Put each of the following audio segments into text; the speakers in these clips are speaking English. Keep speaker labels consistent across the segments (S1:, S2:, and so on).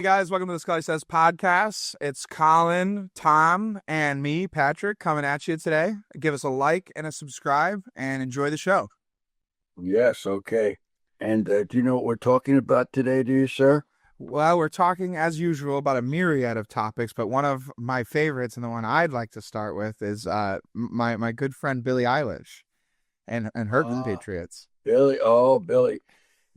S1: Hey guys, welcome to the Scully Sez podcast. It's Collin, Tom, and me, Patrick, coming at you today. Give us a like and a subscribe and enjoy the show.
S2: Yes, okay. And do you know what we're talking about today, do you, sir?
S1: Well, we're talking as usual about a myriad of topics, but one of my favorites and the one I'd like to start with is my good friend Billie Eilish and her
S2: Ah,
S1: compatriots.
S2: Billy. Oh, Billy.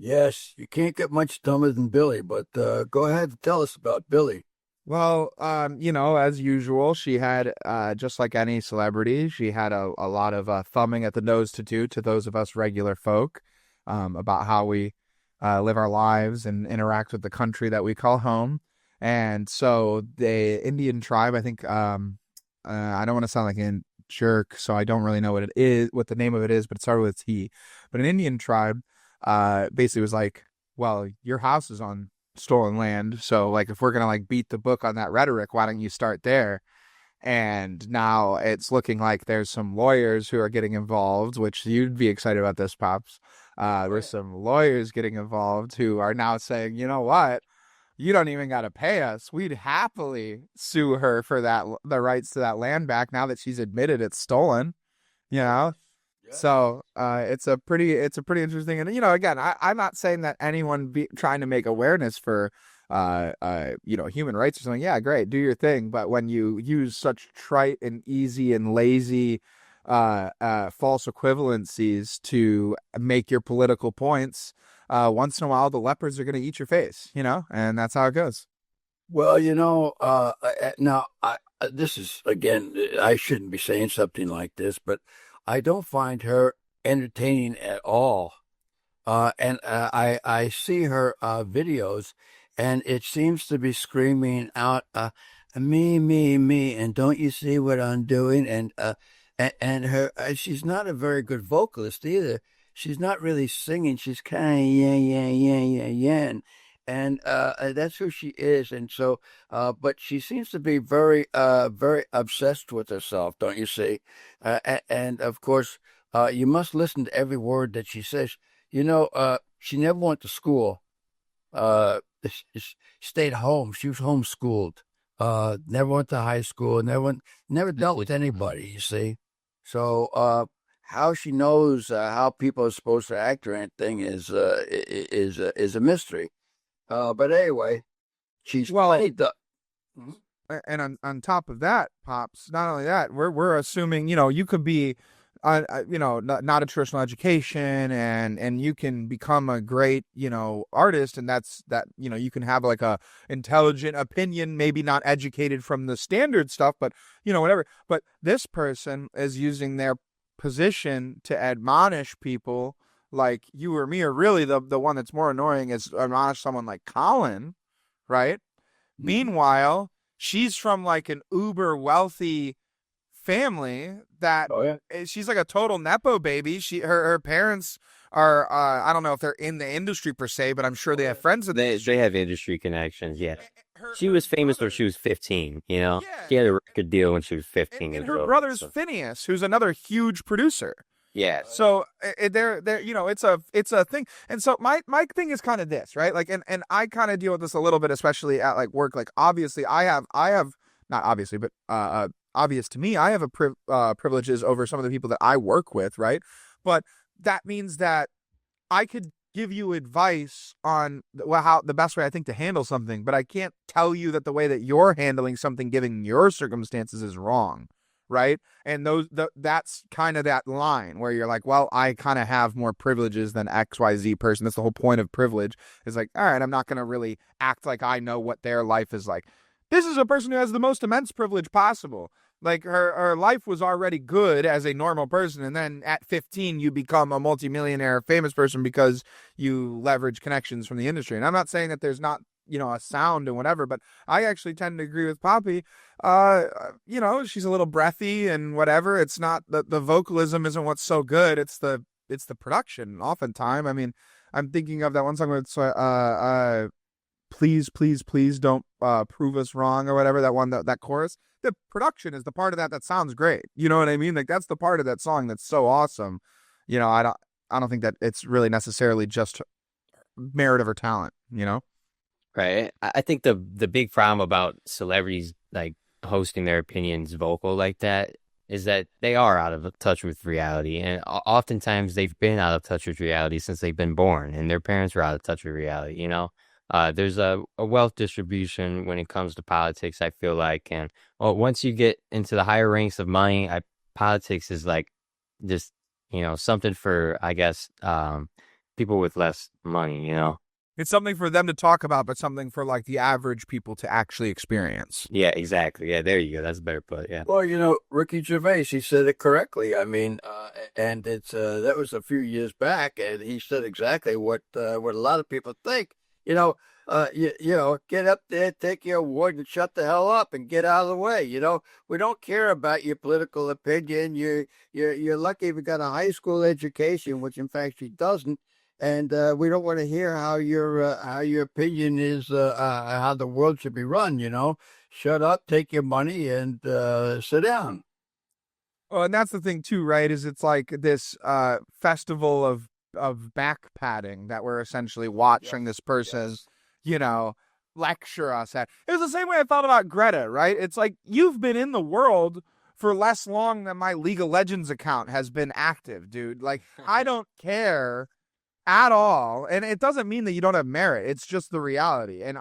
S2: Yes, you can't get much dumber than Billy, but go ahead and tell us about Billy.
S1: Well, as usual, she had, just like any celebrity, she had a lot of thumbing at the nose to do to those of us regular folk, about how we live our lives and interact with the country that we call home. And so the Indian tribe, I think, I don't want to sound like a jerk, so I don't really know what it is, what the name of it is, but it started with T. But an Indian tribe, basically was like, well, your house is on stolen land. So like if we're gonna like beat the book on that rhetoric, why don't you start there? And now it's looking like there's some lawyers who are getting involved, which you'd be excited about this, Pops.
S2: Oh,
S1: There's
S2: yeah.
S1: some lawyers getting involved who are now saying, you know what? You don't even got to pay us. We'd happily sue her for that, the rights to that land back now that she's admitted it's stolen, you
S2: Yes.
S1: know?
S2: Yes.
S1: So it's a pretty interesting, and again, I'm not saying that anyone be trying to make awareness for human rights or something. Yeah, great, do your thing. But when you use such trite and easy and lazy false equivalencies to make your political points, once in a while the leopards are going to eat your face, and that's how it goes.
S2: Well, now this is again, I shouldn't be saying something like this, but I don't find her entertaining at all. And I see her videos, and it seems to be screaming out, me, and don't you see what I'm doing? And her she's not a very good vocalist either. She's not really singing. She's kind of yeah, and that's who she is. And so, but she seems to be very obsessed with herself, don't you see? And of course, you must listen to every word that she says. She never went to school. She stayed home. She was homeschooled. Never went to high school. Never dealt with anybody. You see, so how she knows how people are supposed to act or anything is a mystery. But anyway, she's
S1: Well,
S2: played the. Mhm.
S1: and on top of that, Pops, not only that, we're assuming, you could be not a traditional education, and you can become a great, artist, and that's that, you can have like a intelligent opinion, maybe not educated from the standard stuff, but whatever. But this person is using their position to admonish people like you or me, or really the one that's more annoying is admonish someone like Collin, right?
S2: Mhm.
S1: Meanwhile, she's from like an uber wealthy family that
S2: Oh yeah.
S1: she's like a total nepo baby. Her parents are, I don't know if they're in the industry per se, but I'm sure
S2: Oh
S1: they have
S2: yeah.
S1: friends in the
S3: They
S1: industry.
S3: have industry connections, yeah. She
S1: Her
S3: was famous when she
S1: brother,
S3: was 15, you know?
S1: yeah,
S3: She had a record deal when she was
S1: and,
S3: 15
S1: and
S3: years
S1: her
S3: old.
S1: brother's
S3: So,
S1: Phineas, who's another huge producer.
S3: yeah.
S2: Oh yeah.
S1: So they're it's a thing. And so my thing is kind of this, right? Like, and I kind of deal with this a little bit, especially at like work. Like, obviously I have not obviously, but obvious to me, I have privileges over some of the people that I work with, right? But that means that I could give you advice on how the best way I think to handle something, but I can't tell you that the way that you're handling something given your circumstances is wrong, right? And that's kind of that line where you're like, well, I kind of have more privileges than XYZ person. That's the whole point of privilege, is like, all right, I'm not going to really act like I know what their life is like. This is a person who has the most immense privilege possible. Like, her life was already good as a normal person, and then at 15 you become a multimillionaire famous person because you leverage connections from the industry. And I'm not saying that there's not, a sound and whatever, but I actually tend to agree with Poppy. She's a little breathy and whatever. It's not the vocalism isn't what's so good. It's the production oftentimes. I mean, I'm thinking of that one song where it's please, please, please don't prove us wrong or whatever, that one, that chorus. The production is the part of that sounds great. You know what I mean? Like, that's the part of that song that's so awesome. I don't think that it's really necessarily just merit of her talent.
S3: Right. I think the big problem about celebrities like hosting their opinions vocal like that is that they are out of touch with reality, and oftentimes they've been out of touch with reality since they've been born, and their parents were out of touch with reality. There's a wealth distribution when it comes to politics. I feel like, and once you get into the higher ranks of money, politics is like just something for, I guess, people with less money.
S1: It's something for them to talk about, but something for like the average people to actually experience.
S3: Yeah, exactly. Yeah, there you go. That's a better put. Yeah.
S2: Well, Ricky Gervais, he said it correctly. I mean, and it's that was a few years back, and he said exactly what a lot of people think. Get up there, take your award, and shut the hell up, and get out of the way. We don't care about your political opinion. You're lucky if you got a high school education, which in fact she doesn't. And we don't want to hear how your opinion is, how the world should be run. Shut up, take your money, and sit down.
S1: Well, and that's the thing too, right? Is it's like this festival of back padding that we're essentially watching this person, lecture us at. It was the same way I thought about Greta, right? It's like you've been in the world for less long than my League of Legends account has been active, dude. Like I don't care at all. And it doesn't mean that you don't have merit. It's just the reality. And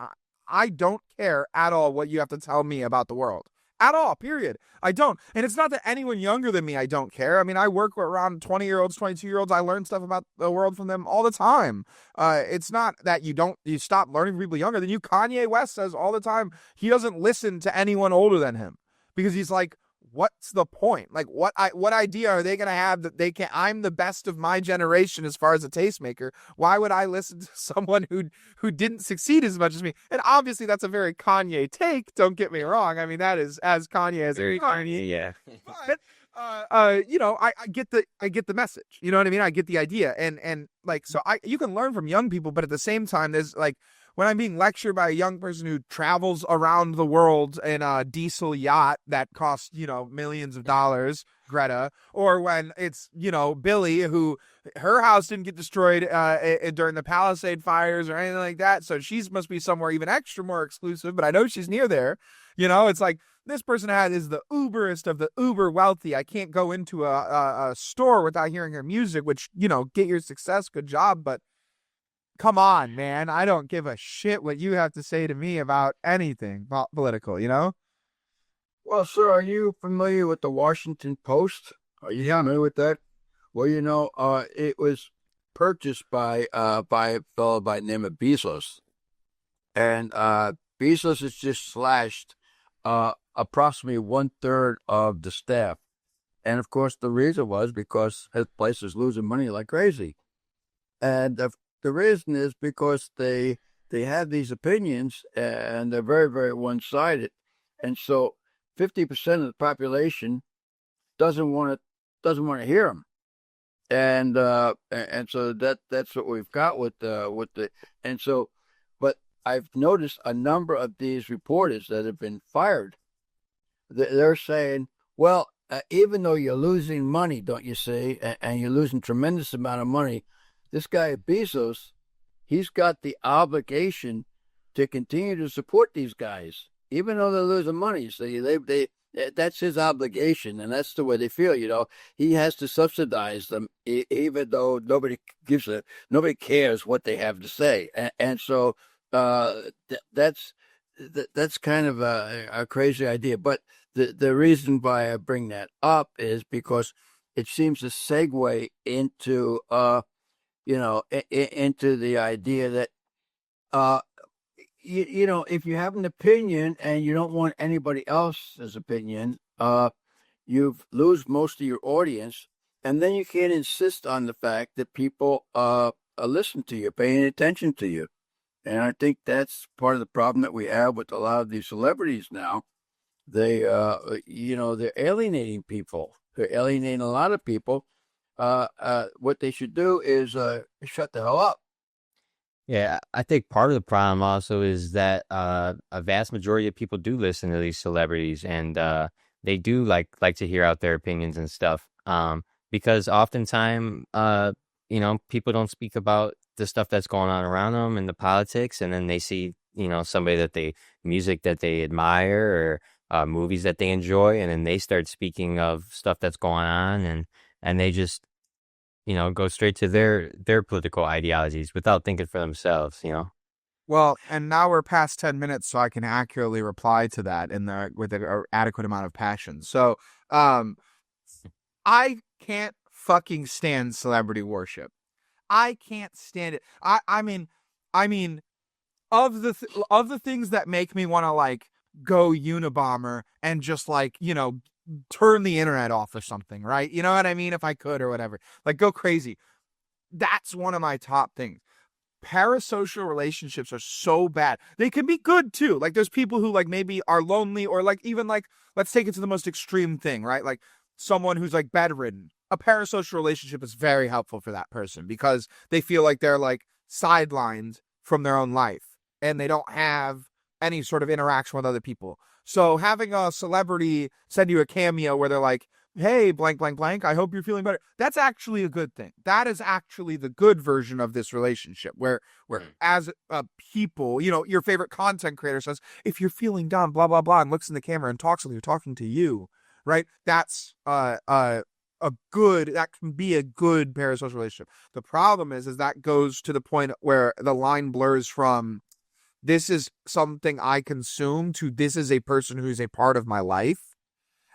S1: I don't care at all what you have to tell me about the world. At all, period. I don't. And it's not that anyone younger than me, I don't care. I mean, I work around 20-year-olds, 22-year-olds. I learn stuff about the world from them all the time. It's not that you stop learning from people younger than you. Kanye West says all the time he doesn't listen to anyone older than him because he's like, what's the point? Like, what idea are they going to have that I'm the best of my generation as far as a tastemaker? Why would I listen to someone who didn't succeed as much as me? And obviously that's a very Kanye take. Don't get me wrong. I mean, that is as Kanye as
S3: very Kanye. Yeah.
S1: But, I get the message. You know what I mean? I get the idea. And like, so you can learn from young people, but at the same time, there's like, when I'm being lectured by a young person who travels around the world in a diesel yacht that costs, millions of dollars, Greta, or when it's, Billy, who her house didn't get destroyed during the Palisade fires or anything like that. So she must be somewhere even extra more exclusive, but I know she's near there. It's like this person is the uberest of the uber wealthy. I can't go into a store without hearing her music, which, get your success, good job, but come on, man. I don't give a shit what you have to say to me about anything political,
S2: Well, sir, are you familiar with the Washington Post? Are you familiar with that? Well, it was purchased by a fellow by the name of Bezos. And Bezos has just slashed approximately 1/3 of the staff. And of course, the reason was because his place is losing money like crazy. And the reason is because they have these opinions and they're very, very one-sided. And so 50% of the population doesn't want to hear them. And so that's what we've got with the and so, but I've noticed a number of these reporters that have been fired. They're saying, well, even though you're losing money, don't you see, and you're losing tremendous amount of money, this guy Bezos, he's got the obligation to continue to support these guys, even though they're losing money. So that's his obligation, and that's the way they feel. He has to subsidize them, even though nobody cares what they have to say, and so that's kind of a crazy idea. But the reason why I bring that up is because it seems to segue into into the idea that, if you have an opinion and you don't want anybody else's opinion, you lose most of your audience, and then you can't insist on the fact that people listen to you, paying attention to you. And I think that's part of the problem that we have with a lot of these celebrities now. They're alienating people. They're alienating a lot of people. What they should do is shut the hell up.
S3: Yeah, I think part of the problem also is that a vast majority of people do listen to these celebrities, and they do like to hear out their opinions and stuff. Because oftentimes, people don't speak about the stuff that's going on around them and the politics, and then they see, somebody that music that they admire or movies that they enjoy, and then they start speaking of stuff that's going on, and they just go straight to their political ideologies without thinking for themselves.
S1: Well, and now we're past 10 minutes, so I can accurately reply to that with an adequate amount of passion. So, I can't fucking stand celebrity worship. I can't stand it. I mean, of the things that make me want to like go Unabomber and just like turn the internet off or something, right? You know what I mean? If I could or whatever, like go crazy. That's one of my top things. Parasocial relationships are so bad. They can be good too. Like there's people who like maybe are lonely, or like even like, let's take it to the most extreme thing, right? Like someone who's like bedridden. A parasocial relationship is very helpful for that person because they feel like they're like sidelined from their own life and they don't have any sort of interaction with other people. So having a celebrity send you a cameo where they're like, hey, blank, blank, blank, I hope you're feeling better. That's actually a good thing. That is actually the good version of this relationship where as people, your favorite content creator says, if you're feeling down, blah, blah, blah, and looks in the camera and talks with you, talking to you, right? That's that can be a good parasocial relationship. The problem is that goes to the point where the line blurs from this is something I consume to this is a person who's a part of my life.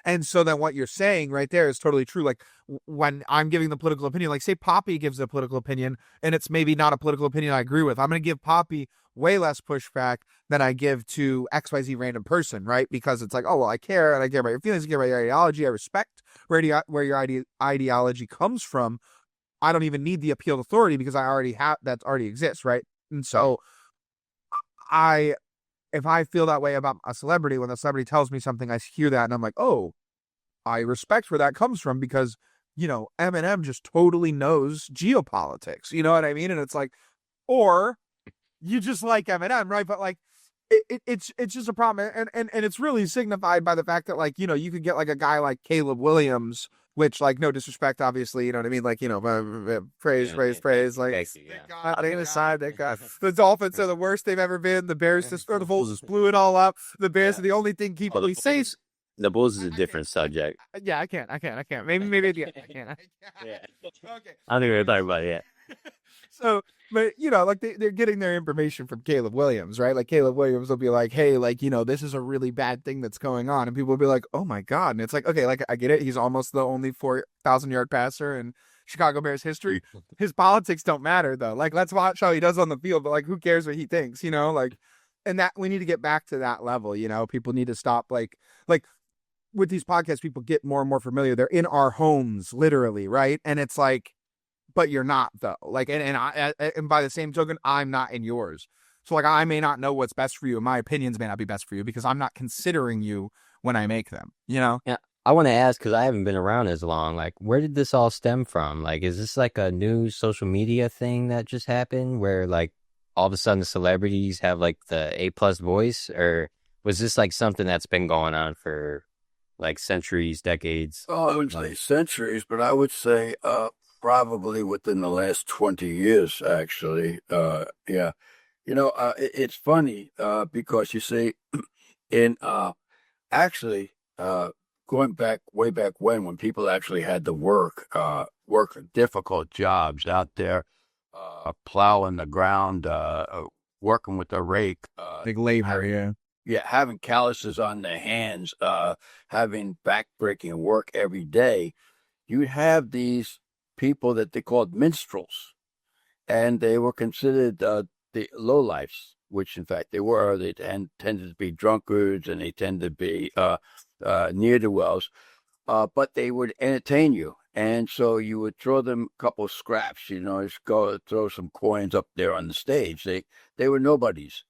S1: And so then what you're saying right there is totally true. Like when I'm giving the political opinion, like say Poppy gives a political opinion and it's maybe not a political opinion I agree with. I'm going to give Poppy way less pushback than I give to XYZ random person, right? Because it's like, oh, well, I care and I care about your feelings, I care about your ideology. I respect where your ideology comes from. I don't even need the appealed authority because I already have, that already exists, right? And so if I feel that way about a celebrity, when the celebrity tells me something, I hear that and I'm like, oh, I respect where that comes from because, Eminem just totally knows geopolitics. You know what I mean? And it's like, or you just like Eminem, right? But like, it's just a problem. And it's really signified by the fact that like, you could get like a guy like Caleb Williams, which like, no disrespect, obviously, you know what I mean? Like, praise. Like, thank God, they decide that God, the Dolphins are the worst they've ever been. The Bears or the Bulls just blew it all up. The Bears are the only thing keeping me safe.
S3: The Bulls is a different subject.
S1: Yeah, I can't. Maybe at the end. I can't.
S3: Yeah.
S1: Okay.
S3: I don't think we're talking about it yet.
S1: So, but like they're getting their information from Caleb Williams, right? Like Caleb Williams will be like, hey, like, this is a really bad thing that's going on. And people will be like, oh my God. And it's like, okay, like I get it. He's almost the only 4,000-yard passer in Chicago Bears history. His politics don't matter though. Like, let's watch how he does on the field, but like, who cares what he thinks, like, and that we need to get back to that level. People need to stop like with these podcasts, people get more and more familiar. They're in our homes, literally, right? And it's like, but you're not though. Like, and by the same token, I'm not in yours. So like, I may not know what's best for you, and my opinions may not be best for you because I'm not considering you when I make them.
S3: Yeah, I want to ask because I haven't been around as long. Like, where did this all stem from? Like, is this like a new social media thing that just happened, where like all of a sudden the celebrities have like the A+ voice, or was this like something that's been going on for like centuries, decades?
S2: Oh, I wouldn't say centuries, but I would say probably within the last 20 years, actually. Yeah. It's funny because you see, in actually going way back when people actually had to work difficult jobs out there, plowing the ground, working with a rake.
S1: Big labor, yeah.
S2: Yeah, having calluses on their hands, having back-breaking work every day, you have these people that they called minstrels, and they were considered the lowlifes, which in fact they were. They tended to be drunkards, and they tended to be ne'er-do-wells, but they would entertain you. And so you would throw them a couple of scraps, just go throw some coins up there on the stage. They were nobodies.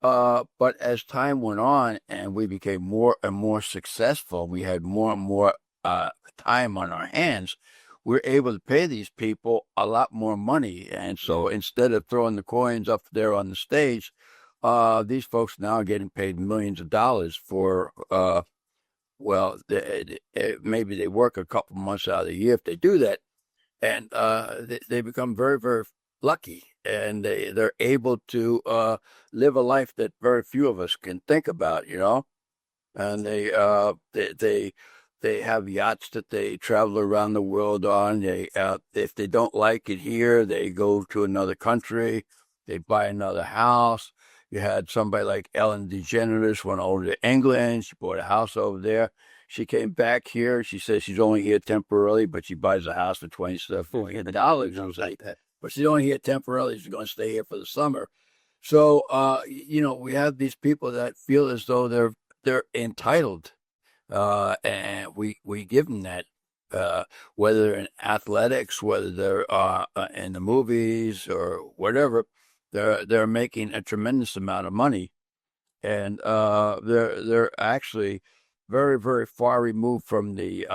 S2: But as time went on and we became more and more successful, we had more and more time on our hands, we were able to pay these people a lot more money. And so instead of throwing the coins up there on the stage, these folks now are getting paid millions of dollars for, maybe they work a couple months out of the year if they do that. And they become very, very lucky, and they're able to live a life that very few of us can think about, and they have yachts that they travel around the world on. They if they don't like it here, they go to another country. They buy another house. You had somebody like Ellen DeGeneres went over to England. She bought a house over there. She came back here. She says she's only here temporarily, but she buys a house for $27,400 or like that. But she's only here temporarily. She's going to stay here for the summer. So, we have these people that feel as though they're entitled, and we give them that, whether in athletics, whether they're in the movies or whatever. They're making a tremendous amount of money, and they're actually very, very far removed from the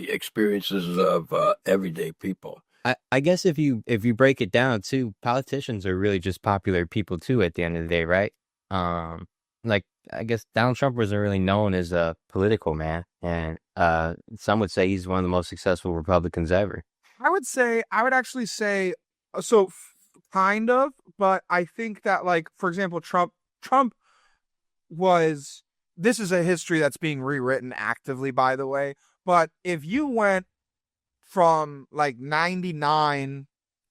S2: experiences of everyday people.
S3: I guess if you break it down too, politicians are really just popular people too at the end of the day, right? Like I guess Donald Trump wasn't really known as a political man, and some would say he's one of the most successful Republicans ever.
S1: I would actually say so. Kind of, but I think that, like, for example, Trump was, this is a history that's being rewritten actively, by the way, but if you went from like 99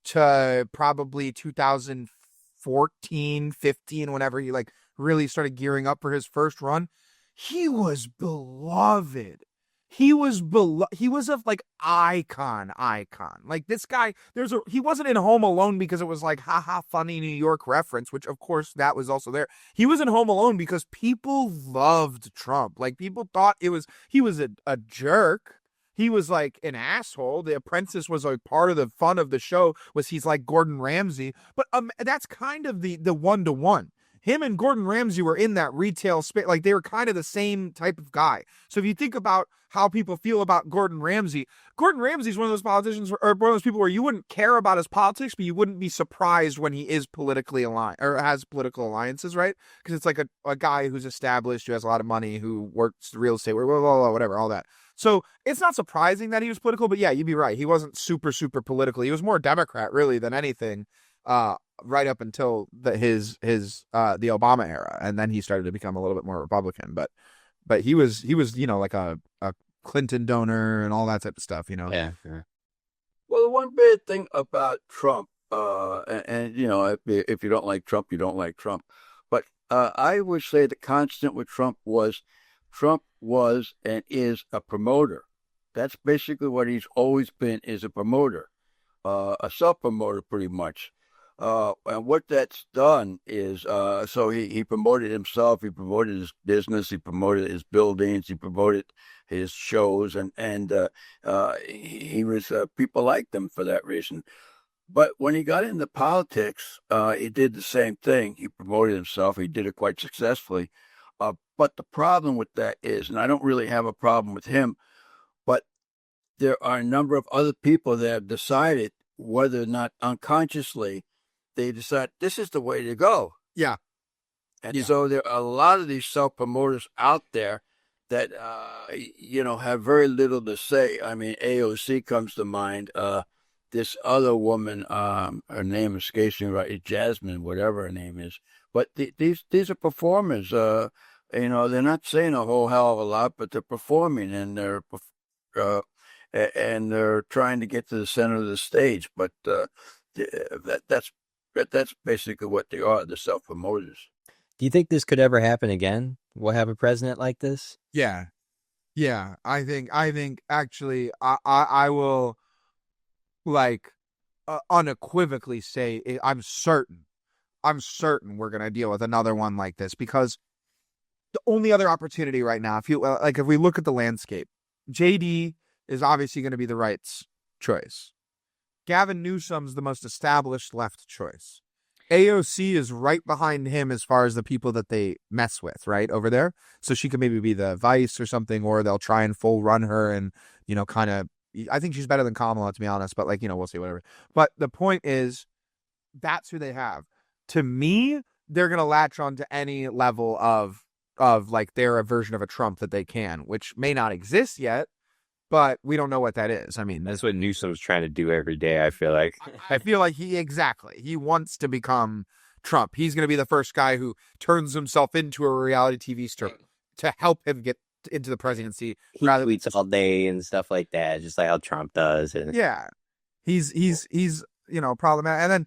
S1: to probably 2014, 15, whenever he like really started gearing up for his first run, he was beloved. He was a like icon. Like this guy, he wasn't in Home Alone because it was like, haha, funny New York reference, which of course that was also there. He was in Home Alone because people loved Trump. Like people thought he was a jerk. He was like an asshole. The Apprentice was like part of the fun of the show was he's like Gordon Ramsay, but that's kind of the 1-to-1. Him and Gordon Ramsay were in that retail space. Like they were kind of the same type of guy. So if you think about how people feel about Gordon Ramsay's one of those politicians or one of those people where you wouldn't care about his politics, but you wouldn't be surprised when he is politically aligned or has political alliances, right? Because it's like a guy who's established, who has a lot of money, who works real estate, blah, blah, blah, whatever, all that. So it's not surprising that he was political, but yeah, you'd be right. He wasn't super, super political. He was more Democrat really than anything. Right up until the Obama era, and then he started to become a little bit more Republican. But he was like a Clinton donor and all that type of stuff.
S3: Yeah.
S2: Well, the one bad thing about Trump, and if you don't like Trump, you don't like Trump. But I would say the constant with Trump was and is a promoter. That's basically what he's always been, is a promoter, a self-promoter pretty much. And what that's done is, so he promoted himself, he promoted his business, he promoted his buildings, he promoted his shows, and he was, people liked him for that reason. But when he got into politics, he did the same thing. He promoted himself. He did it quite successfully. But the problem with that is, and I don't really have a problem with him, but there are a number of other people that have decided, whether or not unconsciously, they decide this is the way to go.
S1: Yeah.
S2: And so there are a lot of these self-promoters out there that, have very little to say. I mean, AOC comes to mind. This other woman, her name escapes me right, Jasmine, whatever her name is. But these are performers. They're not saying a whole hell of a lot, but they're performing, and they're trying to get to the center of the stage. But that's basically what they are, the self-promoters.
S3: Do you think this could ever happen again? We'll have a president like this?
S1: Yeah. I think actually I will like unequivocally say I'm certain we're going to deal with another one like this, because the only other opportunity right now, if we look at the landscape, JD is obviously going to be the right choice. Gavin Newsom's the most established left choice. AOC is right behind him as far as the people that they mess with, right, over there. So she could maybe be the vice or something, or they'll try and full run her and, kind of, I think she's better than Kamala, to be honest, but we'll see, whatever. But the point is, that's who they have. To me, they're going to latch on to any level of like their version of a Trump that they can, which may not exist yet, but we don't know what that is. I mean,
S3: That's what Newsom's trying to do every day, I feel like.
S1: I feel like he wants to become Trump. He's going to be the first guy who turns himself into a reality TV star to help him get into the presidency.
S3: He tweets all day and stuff like that, just like how Trump does. And
S1: yeah, he's problematic. And then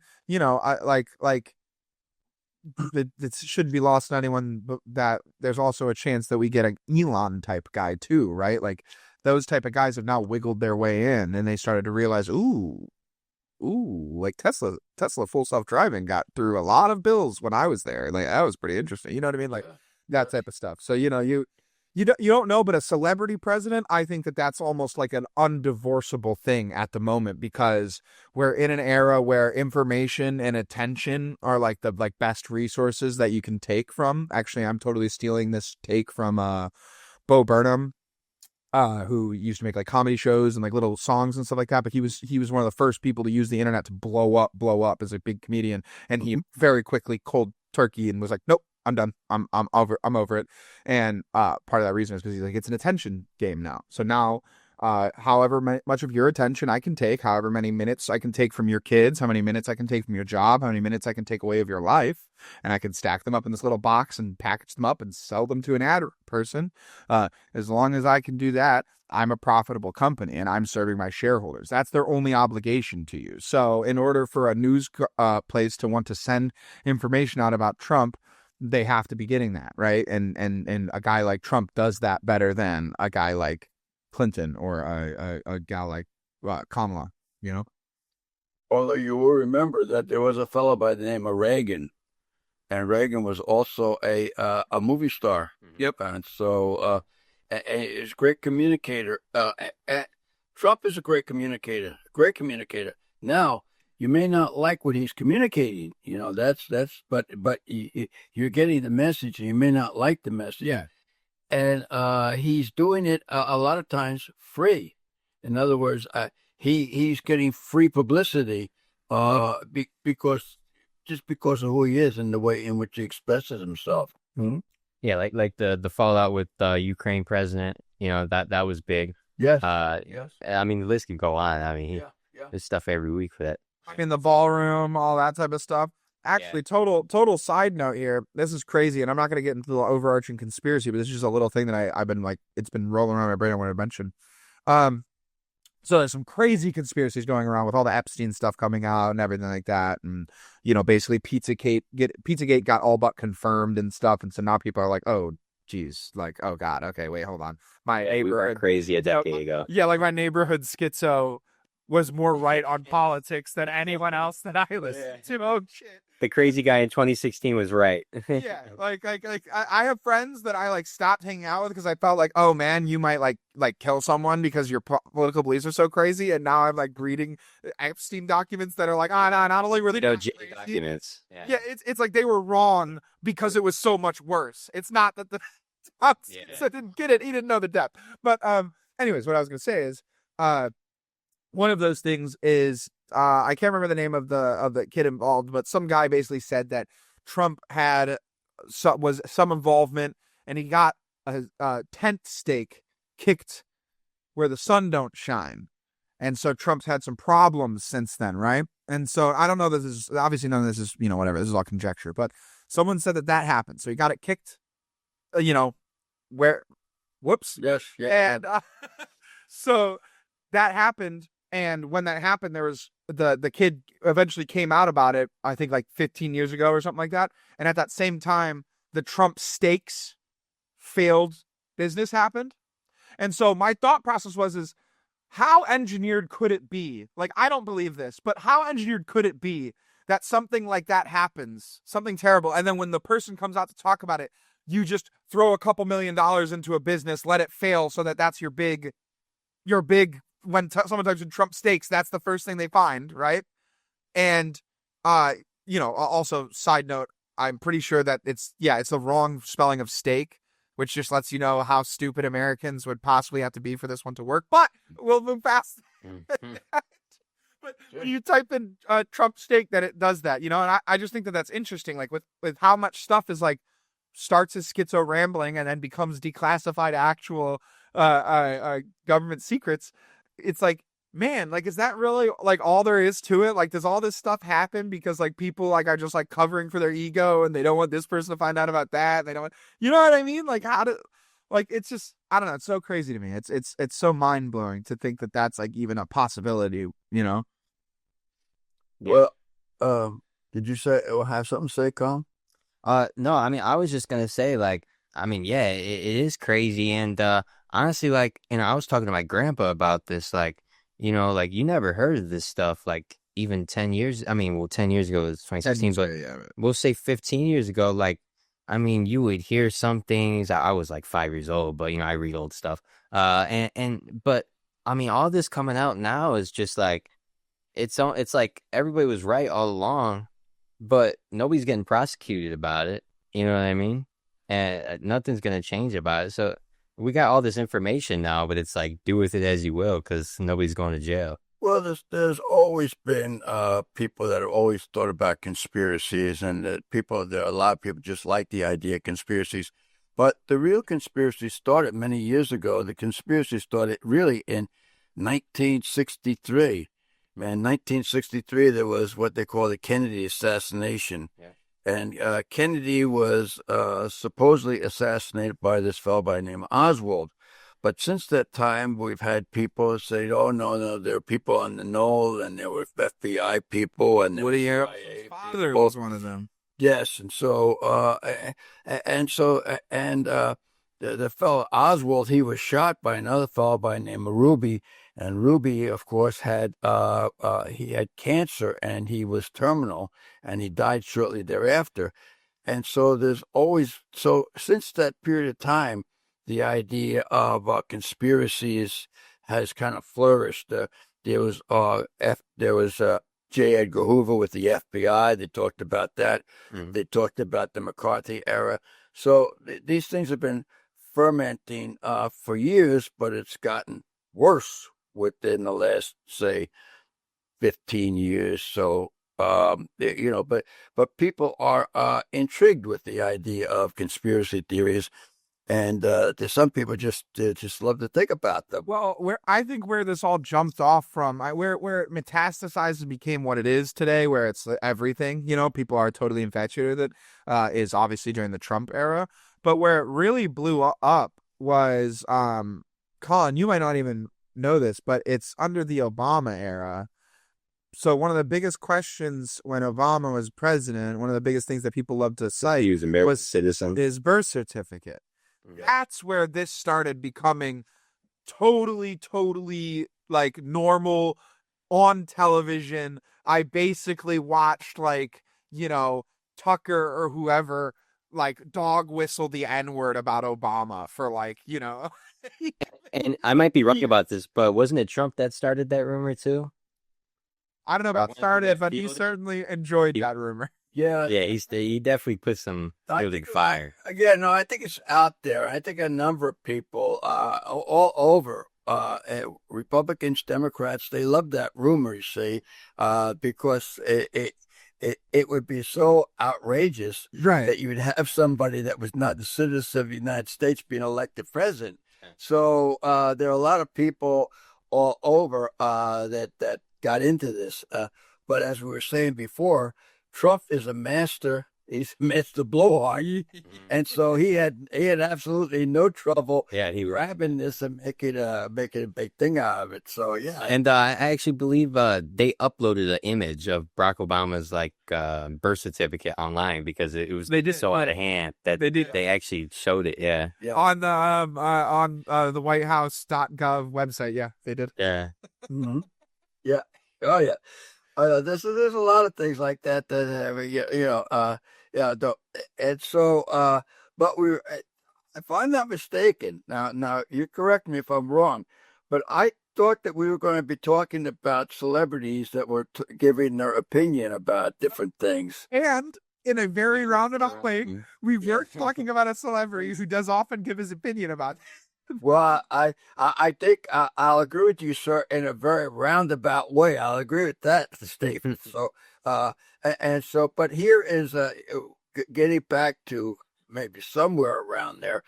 S1: it shouldn't be lost on anyone that there's also a chance that we get an Elon type guy too, right? Like those type of guys have now wiggled their way in, and they started to realize, like Tesla full self-driving got through a lot of bills when I was there. Like that was pretty interesting. You know what I mean? Like that type of stuff. So you don't know, but a celebrity president, I think that's almost like an undivorceable thing at the moment, because we're in an era where information and attention are like the best resources that you can take from. Actually, I'm totally stealing this take from Bo Burnham, who used to make like comedy shows and like little songs and stuff like that. But he was one of the first people to use the internet to blow up as a big comedian, and he very quickly cold turkey and was like, nope. I'm done. I'm over it. And part of that reason is because he's like, it's an attention game now. So now, however much of your attention I can take, however many minutes I can take from your kids, how many minutes I can take from your job, how many minutes I can take away of your life, and I can stack them up in this little box and package them up and sell them to an ad person. As long as I can do that, I'm a profitable company and I'm serving my shareholders. That's their only obligation to you. So in order for a news place to want to send information out about Trump, they have to be getting that, right? And a guy like Trump does that better than a guy like Clinton or a gal like Kamala, you know?
S2: Although you will remember that there was a fellow by the name of Reagan, and Reagan was also a movie star.
S1: Yep.
S2: And so he's a great communicator. Trump is a great communicator. Now, you may not like what he's communicating, but you're getting the message, and you may not like the message.
S1: Yeah. And
S2: he's doing it a lot of times free. In other words, he's getting free publicity because of who he is and the way in which he expresses himself.
S1: Mm-hmm.
S3: Yeah, like the fallout with the Ukraine president, that was big.
S2: Yes.
S3: Yes. I mean, the list can go on. I mean, there's stuff every week for that.
S1: In the ballroom, all that type of stuff. Actually, total side note here. This is crazy, and I'm not going to get into the overarching conspiracy, but this is just a little thing that I've been like, it's been rolling around my brain. I want to mention. So there's some crazy conspiracies going around with all the Epstein stuff coming out and everything like that, and basically Pizzagate got all but confirmed and stuff, and so now people are like, oh, geez, like, oh god, okay, wait, hold on, my neighborhood
S3: we were crazy a decade ago.
S1: Yeah, like my neighborhood schizo was more right on politics than anyone else that I listened to. Oh shit.
S3: The crazy guy in 2016 was right.
S1: Yeah, like I have friends that I like stopped hanging out with because I felt like, oh man, you might like kill someone because your political beliefs are so crazy, and now I'm like reading Epstein documents that are like, no, not only were they
S3: documents.
S1: Yeah, it's like they were wrong because it was so much worse. It's not that the so didn't get it. He didn't know the depth. But anyways, what I was gonna say is one of those things is I can't remember the name of the kid involved, but some guy basically said that Trump had some involvement, and he got a tent stake kicked where the sun don't shine, and so Trump's had some problems since then, right? And so I don't know. This is obviously none of this is whatever. This is all conjecture, but someone said that happened. So he got it kicked. Where? Whoops.
S2: Yes. Yeah.
S1: And so that happened. And when that happened, there was the kid eventually came out about it, I think like 15 years ago or something like that. And at that same time, the Trump stakes failed business happened. And so my thought process is how engineered could it be? Like, I don't believe this, but how engineered could it be that something like that happens, something terrible, and then when the person comes out to talk about it, you just throw a couple $1 million into a business, let it fail so that's your big when someone types in Trump stakes, that's the first thing they find, right? And, also side note, I'm pretty sure that it's the wrong spelling of steak, which just lets you know how stupid Americans would possibly have to be for this one to work. But we'll move past. But when you type in Trump steak, that it does that, and I just think that's interesting, like with how much stuff is like starts his schizo rambling and then becomes declassified actual government secrets. It's like, man, like, is that really like all there is to it? Like, does all this stuff happen because like people like are just like covering for their ego and they don't want this person to find out about that? And they don't want, you know what I mean? Like, how do, like, it's just, I don't know. It's so crazy to me. It's so mind blowing to think that that's like even a possibility, you know?
S2: Well, did you say or have something to say, Colin?
S3: No, I mean, I was just gonna say, like, I mean, yeah, it is crazy, and honestly, like, I was talking to my grandpa about this, like, like you never heard of this stuff, like, even 10 years. I mean, well, 10 years ago it was 2016, but
S1: Yeah.
S3: we'll say 15 years ago, like, I mean, you would hear some things. I was like 5 years old, but I read old stuff. But I mean, all this coming out now is just like it's like everybody was right all along, but nobody's getting prosecuted about it. You know what I mean? And nothing's gonna change about it. So we got all this information now, but it's like do with it as you will, because nobody's going to jail.
S2: Well, there's always been people that have always thought about conspiracies, and there are a lot of people just like the idea of conspiracies. But the real conspiracy started many years ago. The conspiracy started really in 1963. Man, 1963, there was what they call the Kennedy assassination.
S3: Yeah.
S2: And Kennedy was supposedly assassinated by this fellow by the name of Oswald. But since that time, we've had people say, "Oh no, there are people on the knoll, and there were FBI people, and there
S1: Woody
S2: were
S1: Harrelson's
S2: CIA
S1: father
S2: people."
S1: was one of them.
S2: Yes, and so the fellow Oswald, he was shot by another fellow by the name of Ruby, and Ruby, of course, he had cancer, and he was terminal, and he died shortly thereafter. And so since that period of time, the idea of conspiracies has kind of flourished. There was J. Edgar Hoover with the FBI. They talked about that.
S3: Mhm.
S2: They talked about the McCarthy era. So these things have been fermenting for years, but it's gotten worse within the last, say, 15 years. So, but people are intrigued with the idea of conspiracy theories. And there's some people just love to think about them.
S1: Well, I think where this all jumped off from, where it metastasized and became what it is today, where it's everything, people are totally infatuated with it, is obviously during the Trump era. But where it really blew up was, Colin, you might not even know this, but it's under the Obama era. So one of the biggest questions when Obama was president, one of the biggest things that people loved to cite
S4: He was an American
S1: was
S4: citizen.
S1: his birth certificate. That's where this started becoming totally like normal on television. I basically watched Tucker or whoever like dog whistle the N-word about Obama for
S3: And I might be wrong about this, but wasn't it Trump that started that rumor too?
S1: I don't know about started, but he certainly enjoyed that rumor.
S2: Yeah,
S3: Yeah, he definitely put some building fire.
S2: Again, no, I think it's out there. I think a number of people all over, Republicans, Democrats, they love that rumor, you see, because it would be so outrageous
S1: Right.
S2: that you would have somebody that was not the citizen of the United States being elected president. So there are a lot of people all over that got into this. But as we were saying before, Trump is a master. He's a master blowhard, and so he had absolutely no trouble grabbing this and making a big thing out of it. So yeah,
S3: and I actually believe they uploaded an image of Barack Obama's birth certificate online because it was so out of hand that they actually showed it. Yeah.
S1: On the WhiteHouse.gov website. Yeah, they did.
S3: Yeah.
S2: Mm-hmm. Yeah. Oh yeah. There's a lot of things like that and so but if I'm not mistaken, now you correct me if I'm wrong, but I thought that we were going to be talking about celebrities that were giving their opinion about different things.
S1: And in a very roundabout way, we weren't talking about a celebrity who does often give his opinion about.
S2: Well, I think I'll agree with you, sir, in a very roundabout way. I'll agree with that statement. So, but here is getting back to maybe somewhere around there.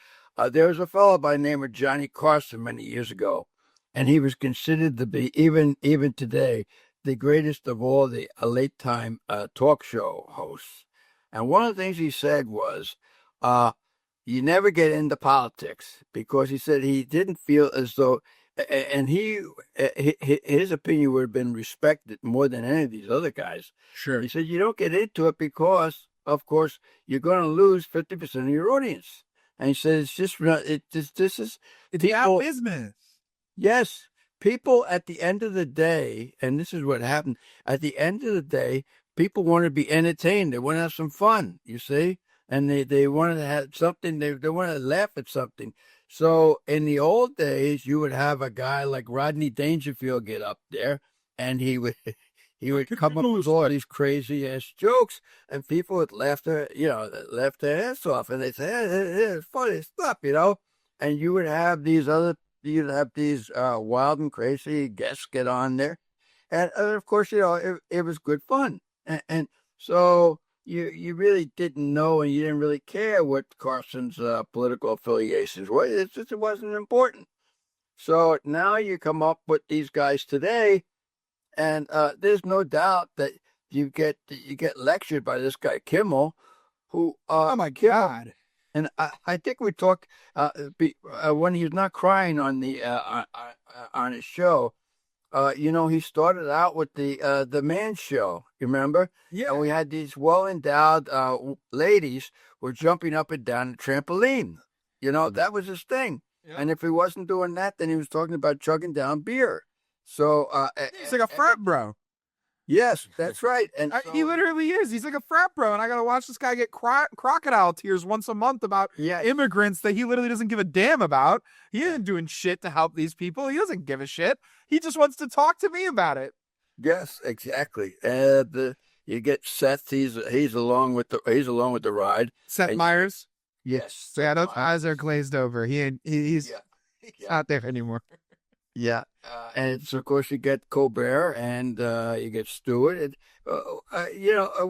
S2: There was a fellow by the name of Johnny Carson many years ago, and he was considered to be, even today, the greatest of all the late time talk show hosts. And one of the things he said was, you never get into politics, because he said he didn't feel as though, and his opinion would have been respected more than any of these other guys.
S1: Sure.
S2: He said you don't get into it because, of course, you're going to lose 50% of your audience. And he said it's just this is
S1: It's
S2: people,
S1: our business.
S2: yes, people at the end of the day, and this is what happened. At the end of the day, people want to be entertained. They want to have some fun. You see. And they wanted to have something, they wanted to laugh at something. So in the old days, you would have a guy like Rodney Dangerfield get up there, and he would come up with all these crazy ass jokes, and people would laugh their ass off, and they'd say, hey, it's funny stuff, And you'd have these wild and crazy guests get on there, and of course, it was good fun, and so. You really didn't know, and you didn't really care what Carson's political affiliations were. It wasn't important. So now you come up with these guys today, and there's no doubt that you get lectured by this guy Kimmel, who
S1: Oh my God!
S2: And I think we talked when he was not crying on the on his show. He started out with the Man Show. You remember?
S1: Yeah.
S2: And we had these well-endowed ladies were jumping up and down the trampoline. That was his thing. Yeah. And if he wasn't doing that, then he was talking about chugging down beer. So
S1: he's like a frat bro.
S2: Yes, that's right. And
S1: he literally is. He's like a frat bro, and I gotta watch this guy get crocodile tears once a month about immigrants that he literally doesn't give a damn about. He isn't doing shit to help these people. He doesn't give a shit. He just wants to talk to me about it.
S2: Yes, exactly. And you get Seth. He's along with the ride.
S1: Seth Meyers.
S2: Yes.
S1: So yeah, those eyes are glazed over. He's not there anymore.
S2: Yeah, and so of course you get Colbert and you get Stewart. And,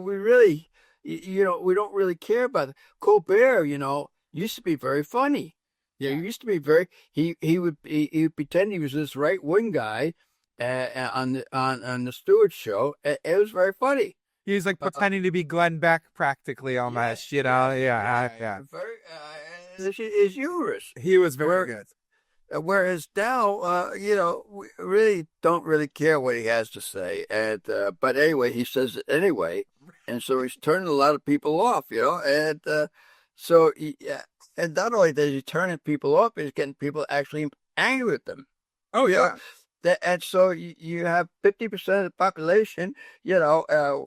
S2: we really, we don't really care about it. Colbert. Used to be very funny. Yeah, he used to be very. He would pretend he was this right wing guy on the Stewart show. It was very funny.
S1: He's like pretending to be Glenn Beck, practically almost. Yeah.
S2: Very. Is humorous.
S1: He was very good.
S2: Whereas now, we really don't really care what he has to say, and but anyway, he says it anyway, and so he's turning a lot of people off, and so and not only does he turn people off, he's getting people actually angry with them.
S1: Oh yeah.
S2: And so you have 50% of the population,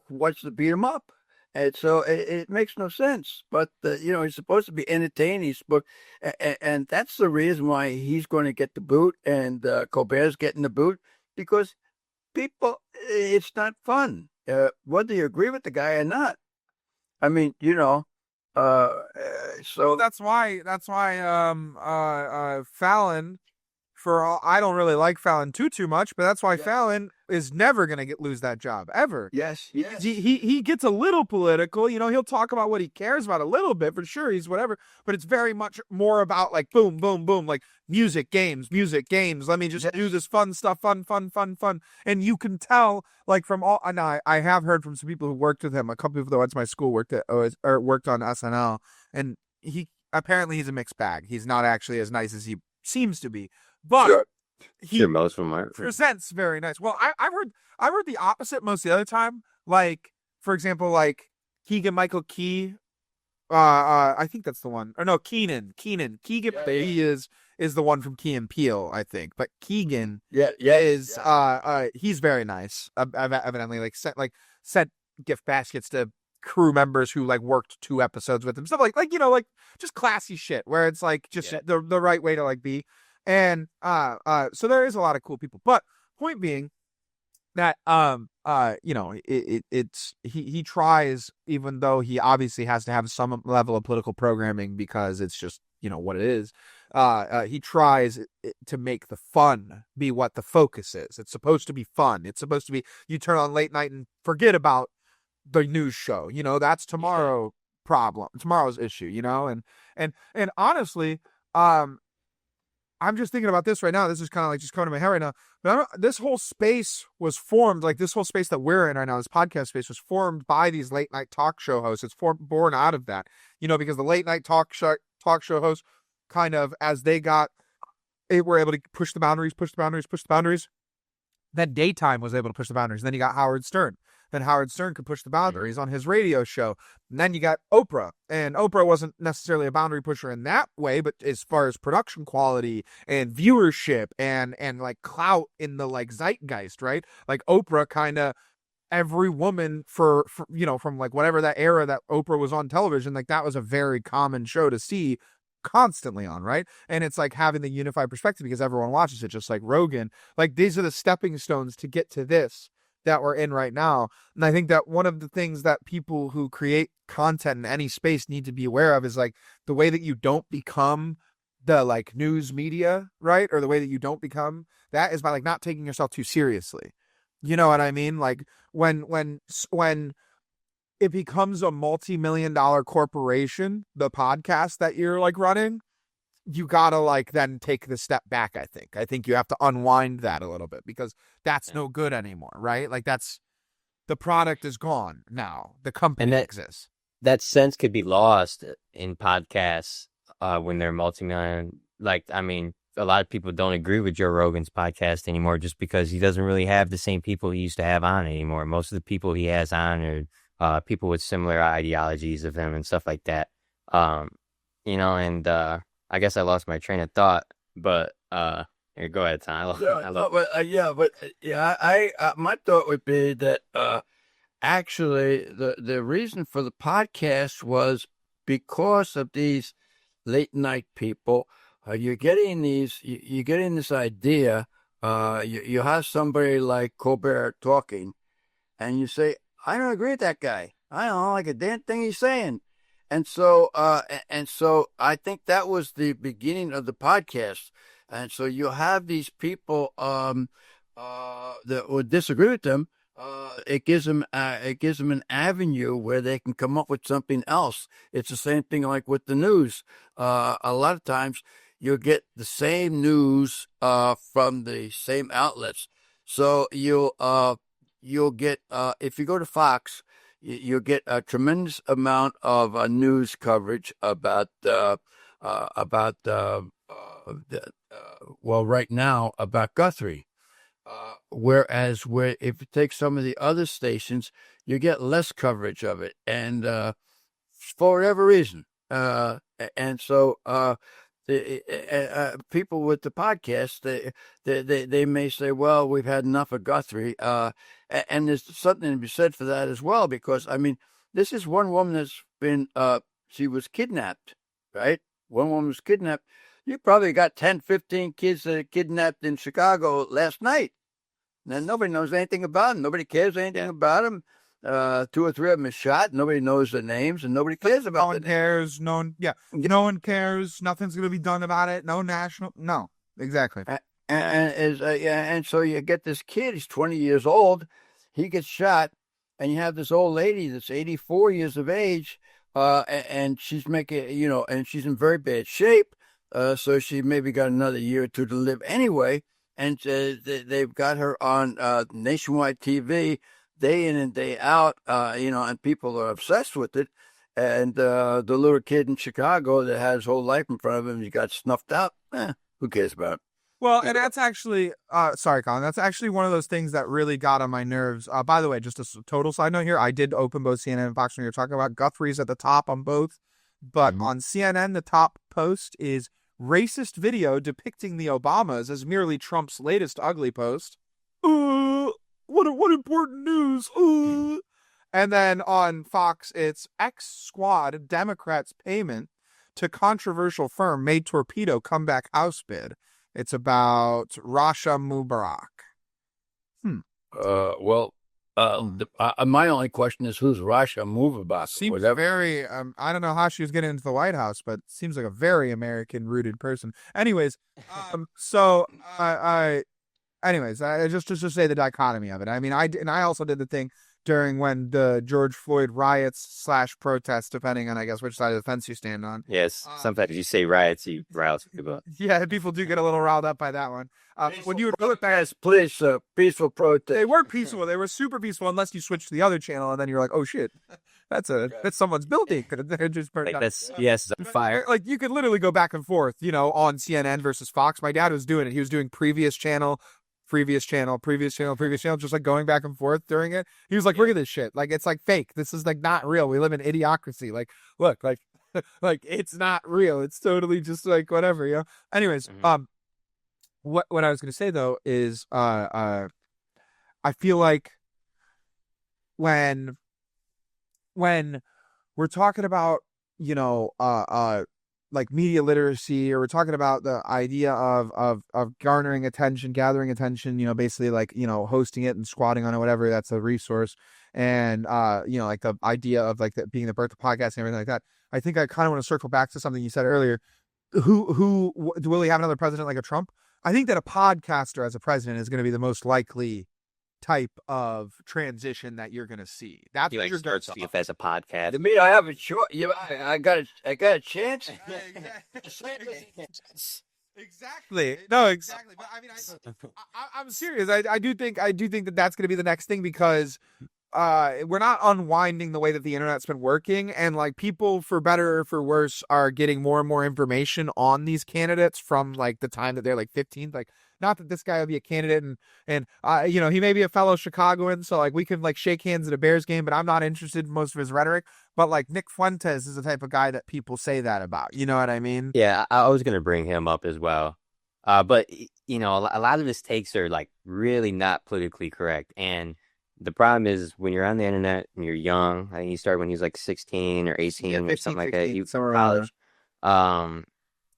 S2: wants to beat him up. And so it makes no sense. But, he's supposed to be entertaining. And that's the reason why he's going to get the boot and Colbert's getting the boot, because people, it's not fun, whether you agree with the guy or not. I mean, so
S1: that's why Fallon, I don't really like Fallon too much, but that's why Fallon is never going to lose that job ever.
S2: Yes.
S1: He gets a little political, he'll talk about what he cares about a little bit, for sure, he's whatever, but it's very much more about like boom, boom, boom, like music, games, let me just do this fun stuff, fun. And you can tell, like, from all, and I have heard from some people who worked with him, a couple people that went to my school worked on SNL, and he's a mixed bag. He's not actually as nice as he seems to be. But
S3: most of them are.
S1: Presents very nice. Well, I've heard the opposite most of the other time. Like, for example, like Keegan-Michael Key. I think that's the one. Or no, Keegan. He is the one from Key and Peele, I think. But Keegan is he's very nice. Evidently, sent gift baskets to crew members who like worked 2 episodes with him. Stuff like just classy shit where it's like just the right way to like be. And so there is a lot of cool people, but point being that he tries, even though he obviously has to have some level of political programming because it's just what it is. He tries to make the fun be what the focus is. It's supposed to be fun. It's supposed to be, you turn on late night and forget about the news show. That's tomorrow. problem, tomorrow's issue, and honestly, I'm just thinking about this right now. This is kind of like just coming to my head right now. But this whole space was formed, like this whole space that we're in right now, this podcast space was formed by these late night talk show hosts. It's born out of that, because the late night talk show hosts kind of, as they were able to push the boundaries, then daytime was able to push the boundaries. Then you got Howard Stern. Then Howard Stern could push the boundaries on his radio show. And then you got Oprah. And Oprah wasn't necessarily a boundary pusher in that way, but as far as production quality and viewership and like clout in the like zeitgeist, right? Like Oprah kind of, every woman for from like whatever that era that Oprah was on television, like that was a very common show to see constantly on, right? And it's like having the unified perspective because everyone watches it, just like Rogan. Like these are the stepping stones to get to this that we're in right now. And I think that one of the things that people who create content in any space need to be aware of is like the way that you don't become the like news media, right? Or the way that you don't become that is by like not taking yourself too seriously. You know what I mean? Like when it becomes a multi-million-dollar corporation, the podcast that you're like running, you gotta like then take the step back. I think you have to unwind that a little bit because that's no good anymore, right? Like that's, the product is gone now. The company exists.
S3: That sense could be lost in podcasts when they're multi-million. Like, I mean, a lot of people don't agree with Joe Rogan's podcast anymore just because he doesn't really have the same people he used to have on anymore. Most of the people he has on are people with similar ideologies of him and stuff like that. And I guess I lost my train of thought, but here, go ahead, Tom.
S2: My thought would be that actually the reason for the podcast was because of these late night people. You're getting this idea. You have somebody like Colbert talking, and you say, I don't agree with that guy. I don't like a damn thing he's saying. And so I think that was the beginning of the podcast. And so you have these people that would disagree with them. It gives them an avenue where they can come up with something else. It's the same thing like with the news. A lot of times you'll get the same news from the same outlets. So you'll get if you go to Fox, you'll get a tremendous amount of news coverage about right now about Guthrie. Whereas if you take some of the other stations, you get less coverage of it, and for whatever reason, and so people with the podcast, they may say, well, we've had enough of Guthrie, and there's something to be said for that as well, because I mean, this is one woman that's been she was kidnapped, right? One woman was kidnapped. You probably got 10, 15 kids that are kidnapped in Chicago last night. And nobody knows anything about them. Nobody cares anything about them. 2 or 3 of them are shot. Nobody knows their names, and nobody cares about them.
S1: No one cares. No one cares. Nothing's going to be done about it. No, exactly.
S2: And so you get this kid. He's 20 years old. He gets shot, and you have this old lady that's 84 years of age, and she's and she's in very bad shape. So she maybe got another year or 2 to live anyway. And they've got her on nationwide TV day in and day out, and people are obsessed with it. And the little kid in Chicago that had his whole life in front of him, he got snuffed out. Who cares about it?
S1: Well, and that's actually, sorry, Collin, that's actually one of those things that really got on my nerves. By the way, just a total side note here, I did open both CNN and Fox when you're talking about. Guthrie's at the top on both. But on CNN, the top post is racist video depicting the Obamas as merely Trump's latest ugly post. What important news. And then on Fox, it's X-Squad Democrats' payment to controversial firm made torpedo comeback House bid. It's about Rasha Mubarak.
S2: My only question is, who's Rasha Mubarak?
S1: Seems very, I don't know how she was getting into the White House, but seems like a very American-rooted person. Anyways, anyways, just to say the dichotomy of it. I mean, I also did the thing during when the George Floyd riots / protests, depending on, I guess, which side of the fence you stand on.
S3: Yes, sometimes you say riots, you rouse people.
S1: Yeah, people do get a little riled up by that one. When you would look back,
S2: peaceful protest.
S1: they were peaceful. They were super peaceful, unless you switch to the other channel, and then you're like, oh shit, that's someone's building. They're just burned
S3: Like
S1: down.
S3: that's yes, on fire.
S1: Like you could literally go back and forth, on CNN versus Fox. My dad was doing it. He was doing previous channel, just like going back and forth during it. He was like, look at this shit. Like, it's like fake. This is like not real. We live in idiocracy. Like, look, like, like it's not real. It's totally just like whatever, Anyways, what I was going to say though is, I feel like when we're talking about, like media literacy, or we're talking about the idea of garnering attention, gathering attention, basically like, hosting it and squatting on it, whatever, that's a resource. And, like the idea of like being the birth of podcast and everything like that. I think I kind of want to circle back to something you said earlier. Will we have another president like a Trump? I think that a podcaster as a president is going to be the most likely type of transition that you're going to see. That's
S3: He
S1: what
S3: like
S1: you're going
S3: starts off as a podcast.
S2: To me, I have a choice. I got a chance.
S1: Exactly. No, exactly. But I mean, I'm serious. I do think that that's going to be the next thing, because we're not unwinding the way that the internet's been working, and like people, for better or for worse, are getting more and more information on these candidates from like the time that they're like 15. Like, not that this guy will be a candidate, and he may be a fellow Chicagoan, so like we can like shake hands at a Bears game, but I'm not interested in most of his rhetoric. But like Nick Fuentes is the type of guy that people say that about. You know what I mean?
S3: Yeah, I was gonna bring him up as well. But a lot of his takes are like really not politically correct, and the problem is when you're on the internet and you're young. I think you start when he's like 16 or 18 or
S1: 15,
S3: something like that.
S1: 16,
S3: You
S1: somewhere around
S3: college,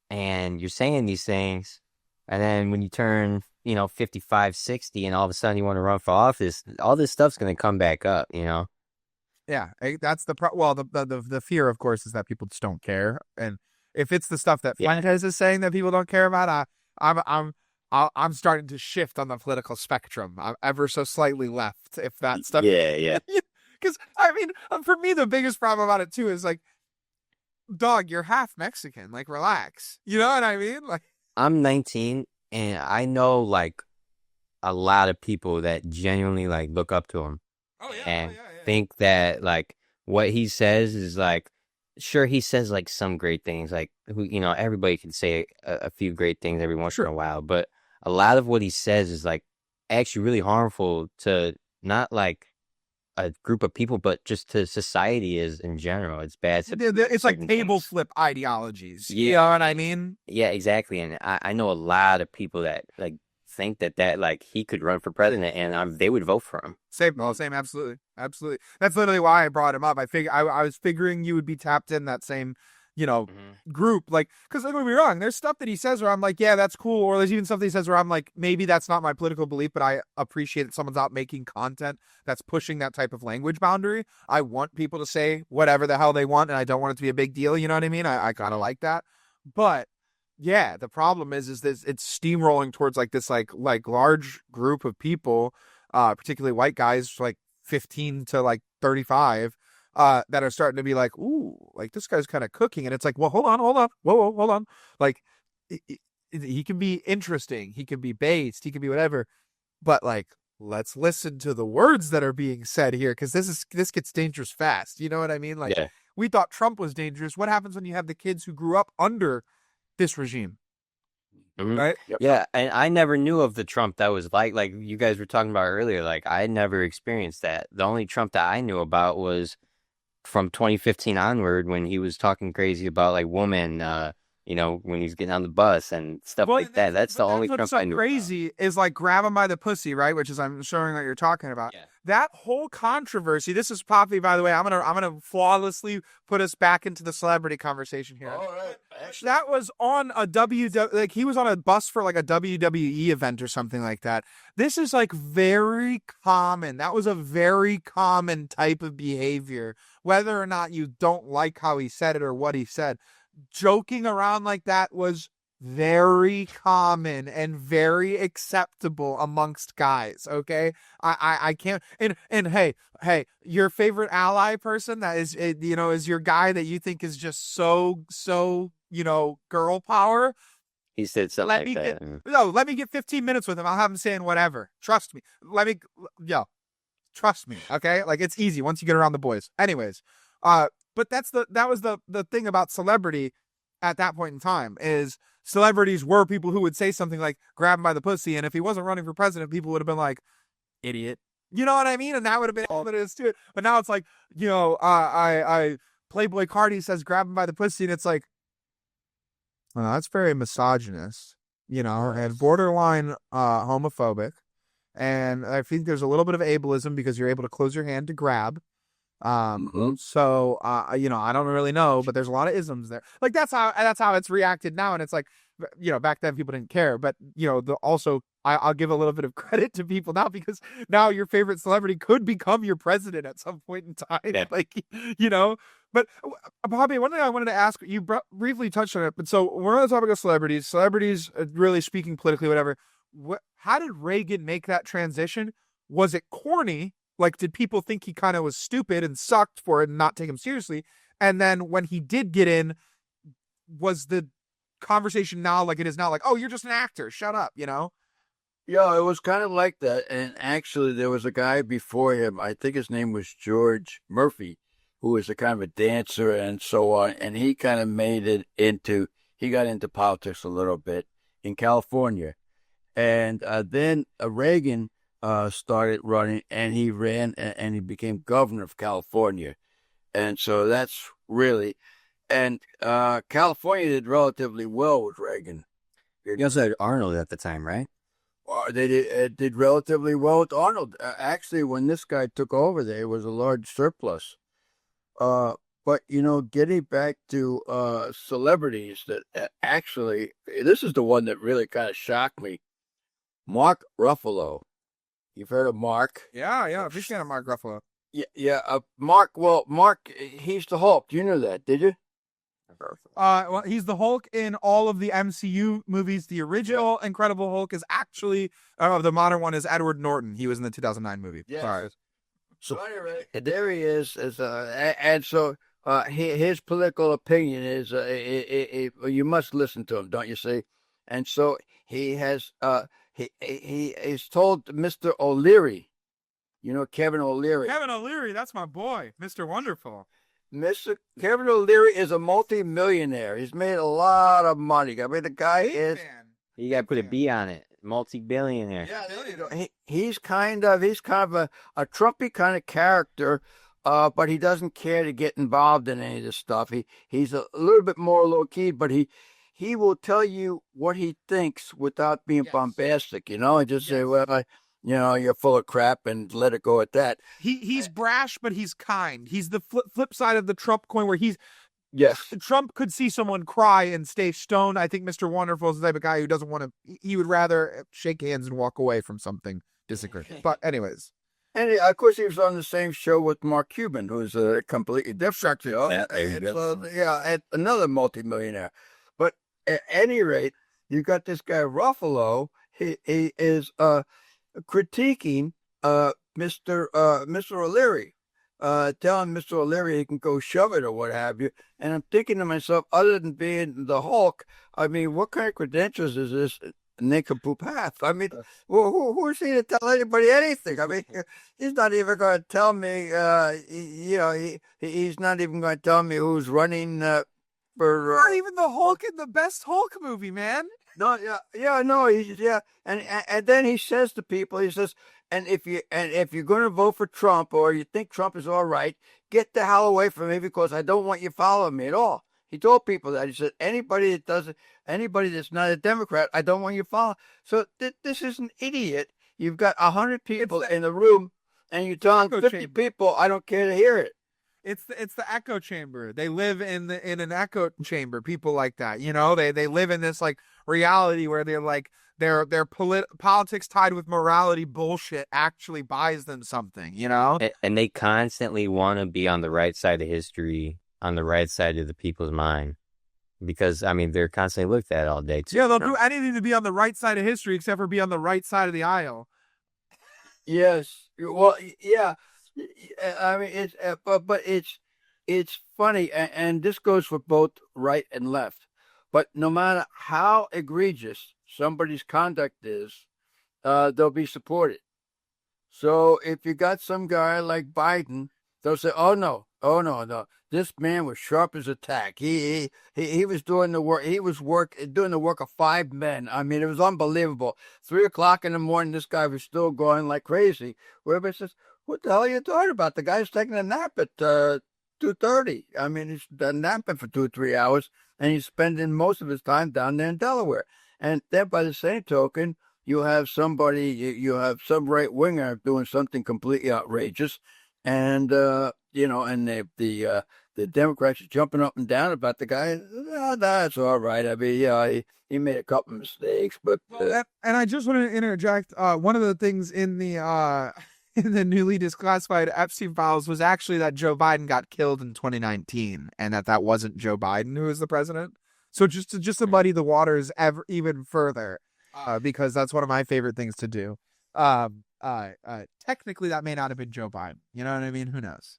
S3: and you're saying these things, and then when you turn 55, 60, and all of a sudden you want to run for office, all this stuff's gonna come back up.
S1: Yeah, that's the well, the fear, of course, is that people just don't care, and if it's the stuff that Fuentes is saying that people don't care about, I'm starting to shift on the political spectrum. I'm ever so slightly left, if that stuff.
S3: Yeah.
S1: Because I mean, for me, the biggest problem about it too is like, dog, you're half Mexican. Like, relax. You know what I mean? Like,
S3: I'm 19, and I know like a lot of people that genuinely like look up to him. And think that like what he says is like, sure, he says like some great things, like everybody can say a few great things every once in a while, but a lot of what he says is like actually really harmful to not like a group of people, but just to society is in general. It's bad.
S1: It's like table flip ideologies.
S3: Yeah.
S1: You know what I mean?
S3: Yeah, exactly. And I know a lot of people that like think that like he could run for president, and they would vote for him.
S1: Same, absolutely. That's literally why I brought him up. I was figuring you would be tapped in that same, group. Like, because don't get me wrong, there's stuff that he says where I'm like, yeah, that's cool. Or there's even stuff that he says where I'm like, maybe that's not my political belief, but I appreciate that someone's out making content that's pushing that type of language boundary. I want people to say whatever the hell they want, and I don't want it to be a big deal. You know what I mean? I kind of like that. But yeah, the problem is this, it's steamrolling towards like this like large group of people, particularly white guys like 15 to like 35, that are starting to be like, ooh, like this guy's kind of cooking. And it's like, well, hold on. Whoa, hold on. Like he can be interesting. He can be based. He can be whatever. But like, let's listen to the words that are being said here, because this gets dangerous fast. You know what I mean? Like, we thought Trump was dangerous. What happens when you have the kids who grew up under this regime? Right?
S3: Yeah, and I never knew of the Trump that was like you guys were talking about earlier. Like, I never experienced that. The only Trump that I knew about was from 2015 onward, when he was talking crazy about like women, when he's getting on the bus and stuff like that. That's the only Trump I knew.
S1: Crazy is like grab him by the pussy, right? Which is, I'm showing what you're talking about.
S3: Yeah.
S1: That whole controversy. This is Poppy, by the way. I'm gonna flawlessly put us back into the celebrity conversation here.
S2: All right. Actually,
S1: That was on a like he was on a bus for like a WWE event or something like that. This is like very common. That was a very common type of behavior, whether or not you don't like how he said it or what he said. Joking around like that was very common and very acceptable amongst guys. Okay, I can't. And hey, your favorite ally person that is is your guy that you think is just so girl power.
S3: He said something like that.
S1: Let me get 15 minutes with him. I'll have him saying whatever. Trust me. Trust me. Okay, like it's easy once you get around the boys. Anyways, but that was the thing about celebrity at that point in time is celebrities were people who would say something like grab him by the pussy, and if he wasn't running for president, people would have been like, idiot. You know what I mean? And that would have been all that is to it. But now it's like, I Playboy Cardi says grab him by the pussy, and it's like, well, that's very misogynist, and borderline homophobic. And I think there's a little bit of ableism because you're able to close your hand to grab. So, I don't really know, but there's a lot of isms there. Like that's how it's reacted now. And it's like, back then people didn't care, but I'll give a little bit of credit to people now because now your favorite celebrity could become your president at some point in time.
S3: Yeah.
S1: But Bobby, one thing I wanted to ask, you briefly touched on it, but so we're on the topic of celebrities really speaking politically, whatever. How did Reagan make that transition? Was it corny? Like, did people think he kind of was stupid and sucked for it and not take him seriously? And then when he did get in, was the conversation now like it is now like, oh, you're just an actor, shut up,
S2: Yeah, it was kind of like that. And actually, there was a guy before him, I think his name was George Murphy, who was a kind of a dancer and so on. And he kind of he got into politics a little bit in California. And then Reagan started running, and he ran and he became governor of California. And so that's really, and California did relatively well with Reagan.
S3: You also had Arnold at the time, right?
S2: They did relatively well with Arnold. Actually, when this guy took over, there was a large surplus. But, getting back to celebrities that actually, this is the one that really kind of shocked me. Mark Ruffalo. You've heard of Mark?
S1: Yeah. Big fan of Mark Ruffalo.
S2: Yeah. Mark, he's the Hulk. You know that, did you?
S1: Well, he's the Hulk in all of the MCU movies. The original Incredible Hulk is actually, the modern one is Edward Norton. He was in the 2009 movie.
S2: Yes.
S1: Sorry.
S2: So anyway, there he is. And so his political opinion is, you must listen to him, don't you see? And so he has, he is told Mr. O'Leary, Kevin O'Leary.
S1: Kevin O'Leary, that's my boy, Mr. Wonderful.
S2: Mr. Kevin O'Leary is a multi-millionaire. He's made a lot of money. I mean, the guy is.
S3: You got to put a B on it. Multi-billionaire.
S2: Yeah, there you go. He's kind of a Trumpy kind of character, but he doesn't care to get involved in any of this stuff. He's a little bit more low-key, but he will tell you what he thinks without being bombastic, and just say, well, you're full of crap and let it go at that.
S1: He's brash, but he's kind. He's the flip side of the Trump coin where
S2: yes.
S1: Trump could see someone cry and stay stoned. I think Mr. Wonderful is the type of guy who doesn't want to, he would rather shake hands and walk away from something disagree. But anyways.
S2: And of course, he was on the same show with Mark Cuban, who's a completely different show. And another multimillionaire. But at any rate, you got this guy Ruffalo. He is critiquing Mr. O'Leary, telling Mr. O'Leary he can go shove it or what have you. And I'm thinking to myself, other than being the Hulk, I mean, what kind of credentials is this nincompoop have? I mean, who is he to tell anybody anything? I mean, he's not even going to tell me, he's not even going to tell me who's running for...
S1: Not even the Hulk in the best Hulk movie, man.
S2: No, and then he says to people, he says, and if you're going to vote for Trump or you think Trump is all right, get the hell away from me because I don't want you following me at all. He told people that. He said, anybody that's not a Democrat, I don't want you following. So this is an idiot. You've got 100 people in the room, and you're telling 50 people, I don't care to hear it.
S1: It's the echo chamber. They live in an echo chamber. People like that, they live in this like reality where they're like their politics tied with morality bullshit actually buys them something,
S3: And they constantly want to be on the right side of history, on the right side of the people's mind. because I mean they're constantly looked at all day too.
S1: Yeah, they'll do anything to be on the right side of history except for be on the right side of the aisle.
S2: Yes. Well, yeah. I mean, but it's funny, and this goes for both right and left. But no matter how egregious somebody's conduct is, they'll be supported. So if you got some guy like Biden, they'll say, "Oh no, no, this man was sharp as a tack. He was doing the work. He was doing the work of 5 men. I mean, it was unbelievable. 3 o'clock in the morning, this guy was still going like crazy. Where everybody says, "What the hell are you talking about? The guy's taking a nap at 2:30. I mean, he's napping for 2 or 3 hours, and he's spending most of his time down there in Delaware. And then, by the same token, you have somebody, you have some right winger doing something completely outrageous, and and the Democrats are jumping up and down about the guy. Oh, that's all right. I mean, yeah, he made a couple of mistakes, but
S1: and I just want to interject. One of the things in the in the newly declassified Epstein files was actually that Joe Biden got killed in 2019, and that wasn't Joe Biden who was the president. So just to muddy the waters even further, because that's one of my favorite things to do. Technically, that may not have been Joe Biden. You know what I mean? Who knows?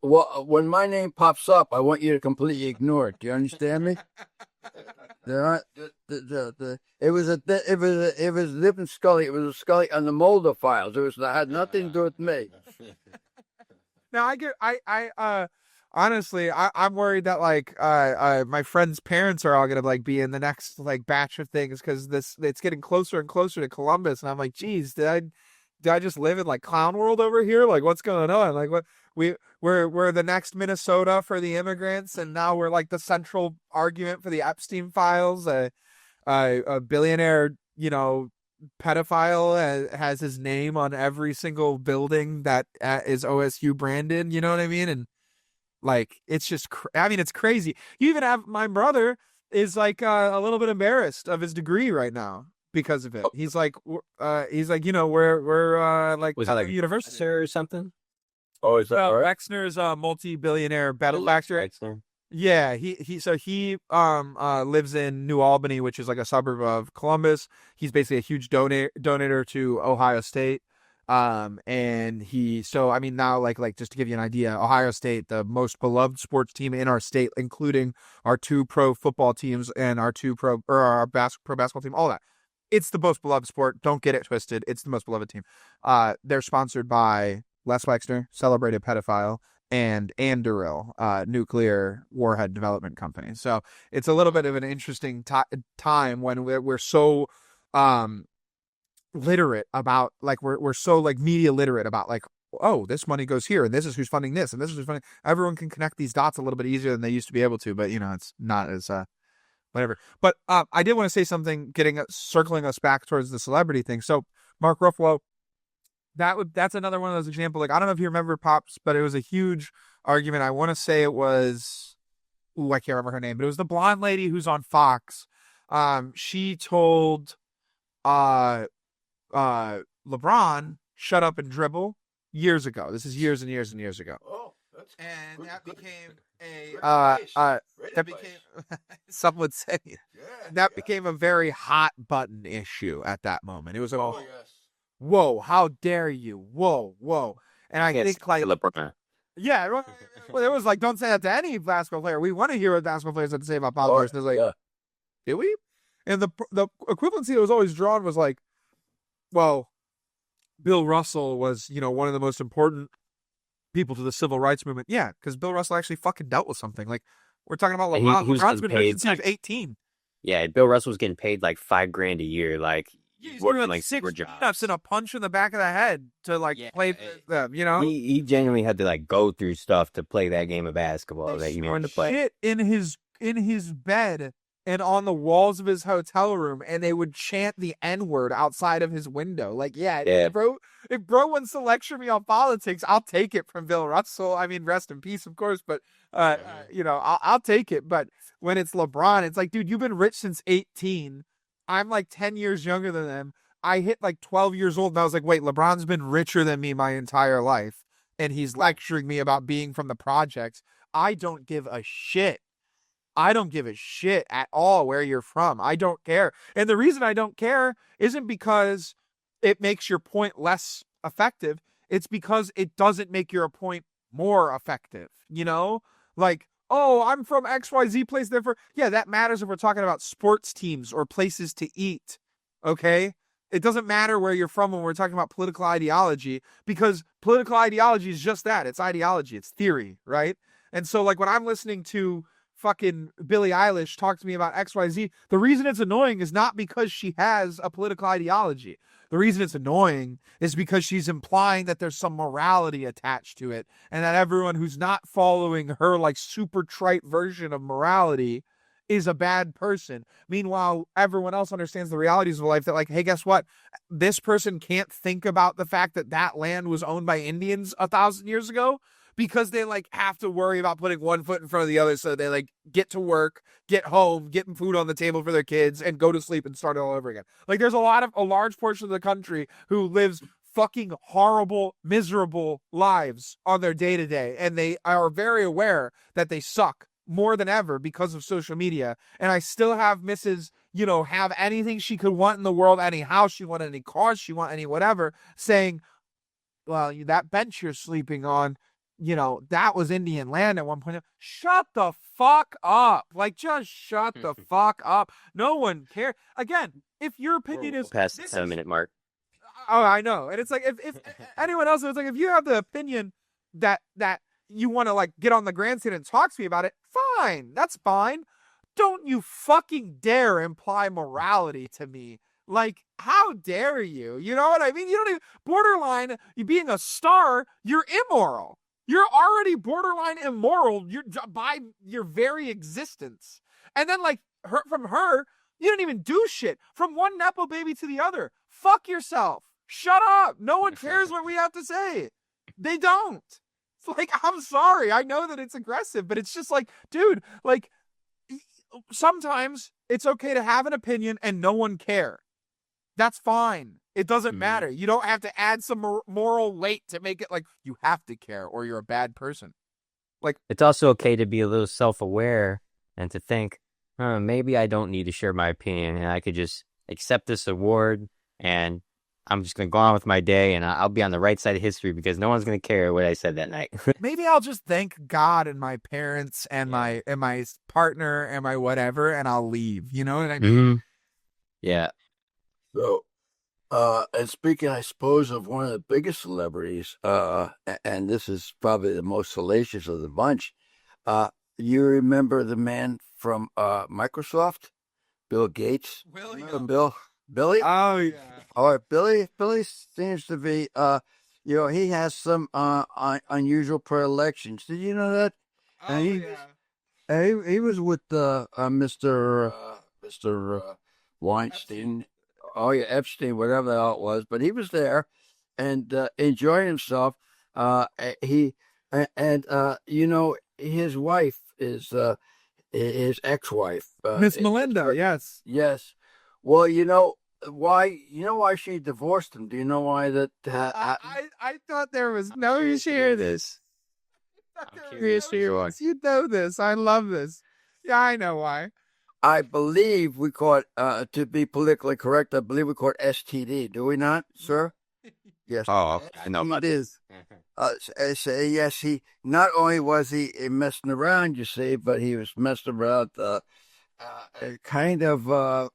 S2: Well, when my name pops up, I want you to completely ignore it. Do you understand me? It was different Scully. It was a Scully on the Mulder files. That had nothing to do with me.
S1: Now honestly, I'm worried that my friends' parents are all gonna be in the next batch of things because it's getting closer and closer to Columbus, and I'm like, geez, did I just live in clown world over here? What's going on? What we're the next Minnesota for the immigrants, and now we're the central argument for the Epstein files. A billionaire, pedophile has his name on every single building that is OSU branded. You know what I mean? And it's just, it's crazy. You even have my brother is a little bit embarrassed of his degree right now because of it. He's we're
S3: was that
S1: university
S3: or something?
S2: Oh, is that right?
S1: Wexner's a multi-billionaire benefactor. Yeah, he lives in New Albany, which is a suburb of Columbus. He's basically a huge donator to Ohio State. Now just to give you an idea, Ohio State, the most beloved sports team in our state, including our 2 pro football teams and our 2 pro basketball team, all that. It's the most beloved sport. Don't get it twisted. It's the most beloved team. They're sponsored by Les Wexner, celebrated pedophile, and Anduril, nuclear warhead development company. So it's a little bit of an interesting time when we're so literate about we're so media literate about oh, this money goes here, and this is who's funding this, and this is who's funding. Everyone can connect these dots a little bit easier than they used to be able to, but it's not as whatever. But I did want to say something, circling us back towards the celebrity thing. So Mark Ruffalo, that's another one of those examples. I don't know if you remember, Pops, but it was a huge argument. I want to say it was, I can't remember her name, but it was the blonde lady who's on Fox. She told LeBron, shut up and dribble, years ago. This is years and years and years ago.
S2: Oh,
S1: and that became some would say that became a very hot button issue at that moment. It was whoa, how dare you? Whoa. And I think
S3: LeBron.
S1: Yeah, well, it was don't say that to any basketball player. We want to hear what basketball players have to say about politics. And it's did we? And the equivalency that was always drawn was well, Bill Russell was, one of the most important people to the civil rights movement. Yeah, because Bill Russell actually fucking dealt with something. We're talking about LeBron's been here since he was 18.
S3: Yeah, Bill Russell was getting paid $5,000 a year.
S1: He's doing 6 jobs and a punch in the back of the head to play them.
S3: He genuinely had to go through stuff to play that game of basketball that you wanted to play.
S1: Shit in his bed and on the walls of his hotel room, and they would chant the N-word outside of his window. Bro, if bro wants to lecture me on politics, I'll take it from Bill Russell. I mean, rest in peace, of course, but I'll take it. But when it's LeBron, it's dude, you've been rich since 18. I'm 10 years younger than them. I hit 12 years old, and I was wait, LeBron's been richer than me my entire life, and he's lecturing me about being from the projects. I don't give a shit. I don't give a shit at all where you're from. I don't care. And the reason I don't care isn't because it makes your point less effective. It's because it doesn't make your point more effective, you know? Like, oh, I'm from XYZ place, therefore, yeah, that matters if we're talking about sports teams or places to eat, okay? It doesn't matter where you're from when we're talking about political ideology, because political ideology is just that. It's ideology. It's theory, right? And so, like, when I'm listening to fucking Billie Eilish talk to me about XYZ, the reason it's annoying is not because she has a political ideology. The reason it's annoying is because she's implying that there's some morality attached to it, and that everyone who's not following her, like, super trite version of morality is a bad person. Meanwhile, everyone else understands the realities of life, that, like, hey, guess what? This person can't think about the fact that that land was owned by Indians 1,000 years ago, because they, like, have to worry about putting one foot in front of the other, so they, like, get to work, get home, getting food on the table for their kids, and go to sleep and start all over again. Like, there's a large portion of the country who lives fucking horrible, miserable lives on their day-to-day, and they are very aware that they suck more than ever because of social media. And I still have Mrs., you know, have anything she could want in the world, any house she want, any cars she want, any whatever, saying, well, that bench you're sleeping on, you know, that was Indian land at one point. Shut the fuck up. Like, just shut the fuck up. No one cares. Again, if your opinion is
S3: past the 7-minute mark.
S1: Oh, I know. And it's like, if anyone else, it's like, if you have the opinion that you want to, like, get on the grandstand and talk to me about it, fine. That's fine. Don't you fucking dare imply morality to me. Like, how dare you? You know what I mean? You don't even, borderline, you being a star, you're immoral. You're already borderline immoral, by your very existence. And then, like, from her, you didn't even do shit. From one Nepo baby to the other. Fuck yourself. Shut up. No one cares what we have to say. They don't. It's like, I'm sorry. I know that it's aggressive, but it's just like, dude, like, sometimes it's okay to have an opinion and no one care. That's fine. It doesn't matter. You don't have to add some moral weight to make it like you have to care or you're a bad person. Like,
S3: it's also okay to be a little self-aware and to think, maybe I don't need to share my opinion and I could just accept this award and I'm just going to go on with my day and I'll be on the right side of history because no one's going to care what I said that night.
S1: maybe I'll just thank God and my parents and my partner and my whatever, and I'll leave. You know what I mean?
S3: Yeah.
S2: So, and speaking, I suppose, of one of the biggest celebrities, and this is probably the most salacious of the bunch, you remember the man from Microsoft, Bill Gates? Billy?
S1: Oh, yeah.
S2: All right, Billy seems to be, he has some unusual predilections. Did you know that?
S1: Oh,
S2: yeah. He was with Mr. Weinstein. Oh, yeah, Epstein, whatever the hell it was. But he was there and enjoying himself. His wife is his ex-wife.
S1: Miss Melinda, yes.
S2: Yes. Well, you know why she divorced him? Do you know why that
S1: I thought there was no you share this.
S3: I'm curious to hear why.
S1: You know this. I love this. Yeah, I know why.
S2: I believe we call it, to be politically correct, I believe we call it STD. Do we not, sir? Yes.
S3: Oh, I know about
S2: it is. Yes, he not only was he messing around, you see, but he was messing around kind of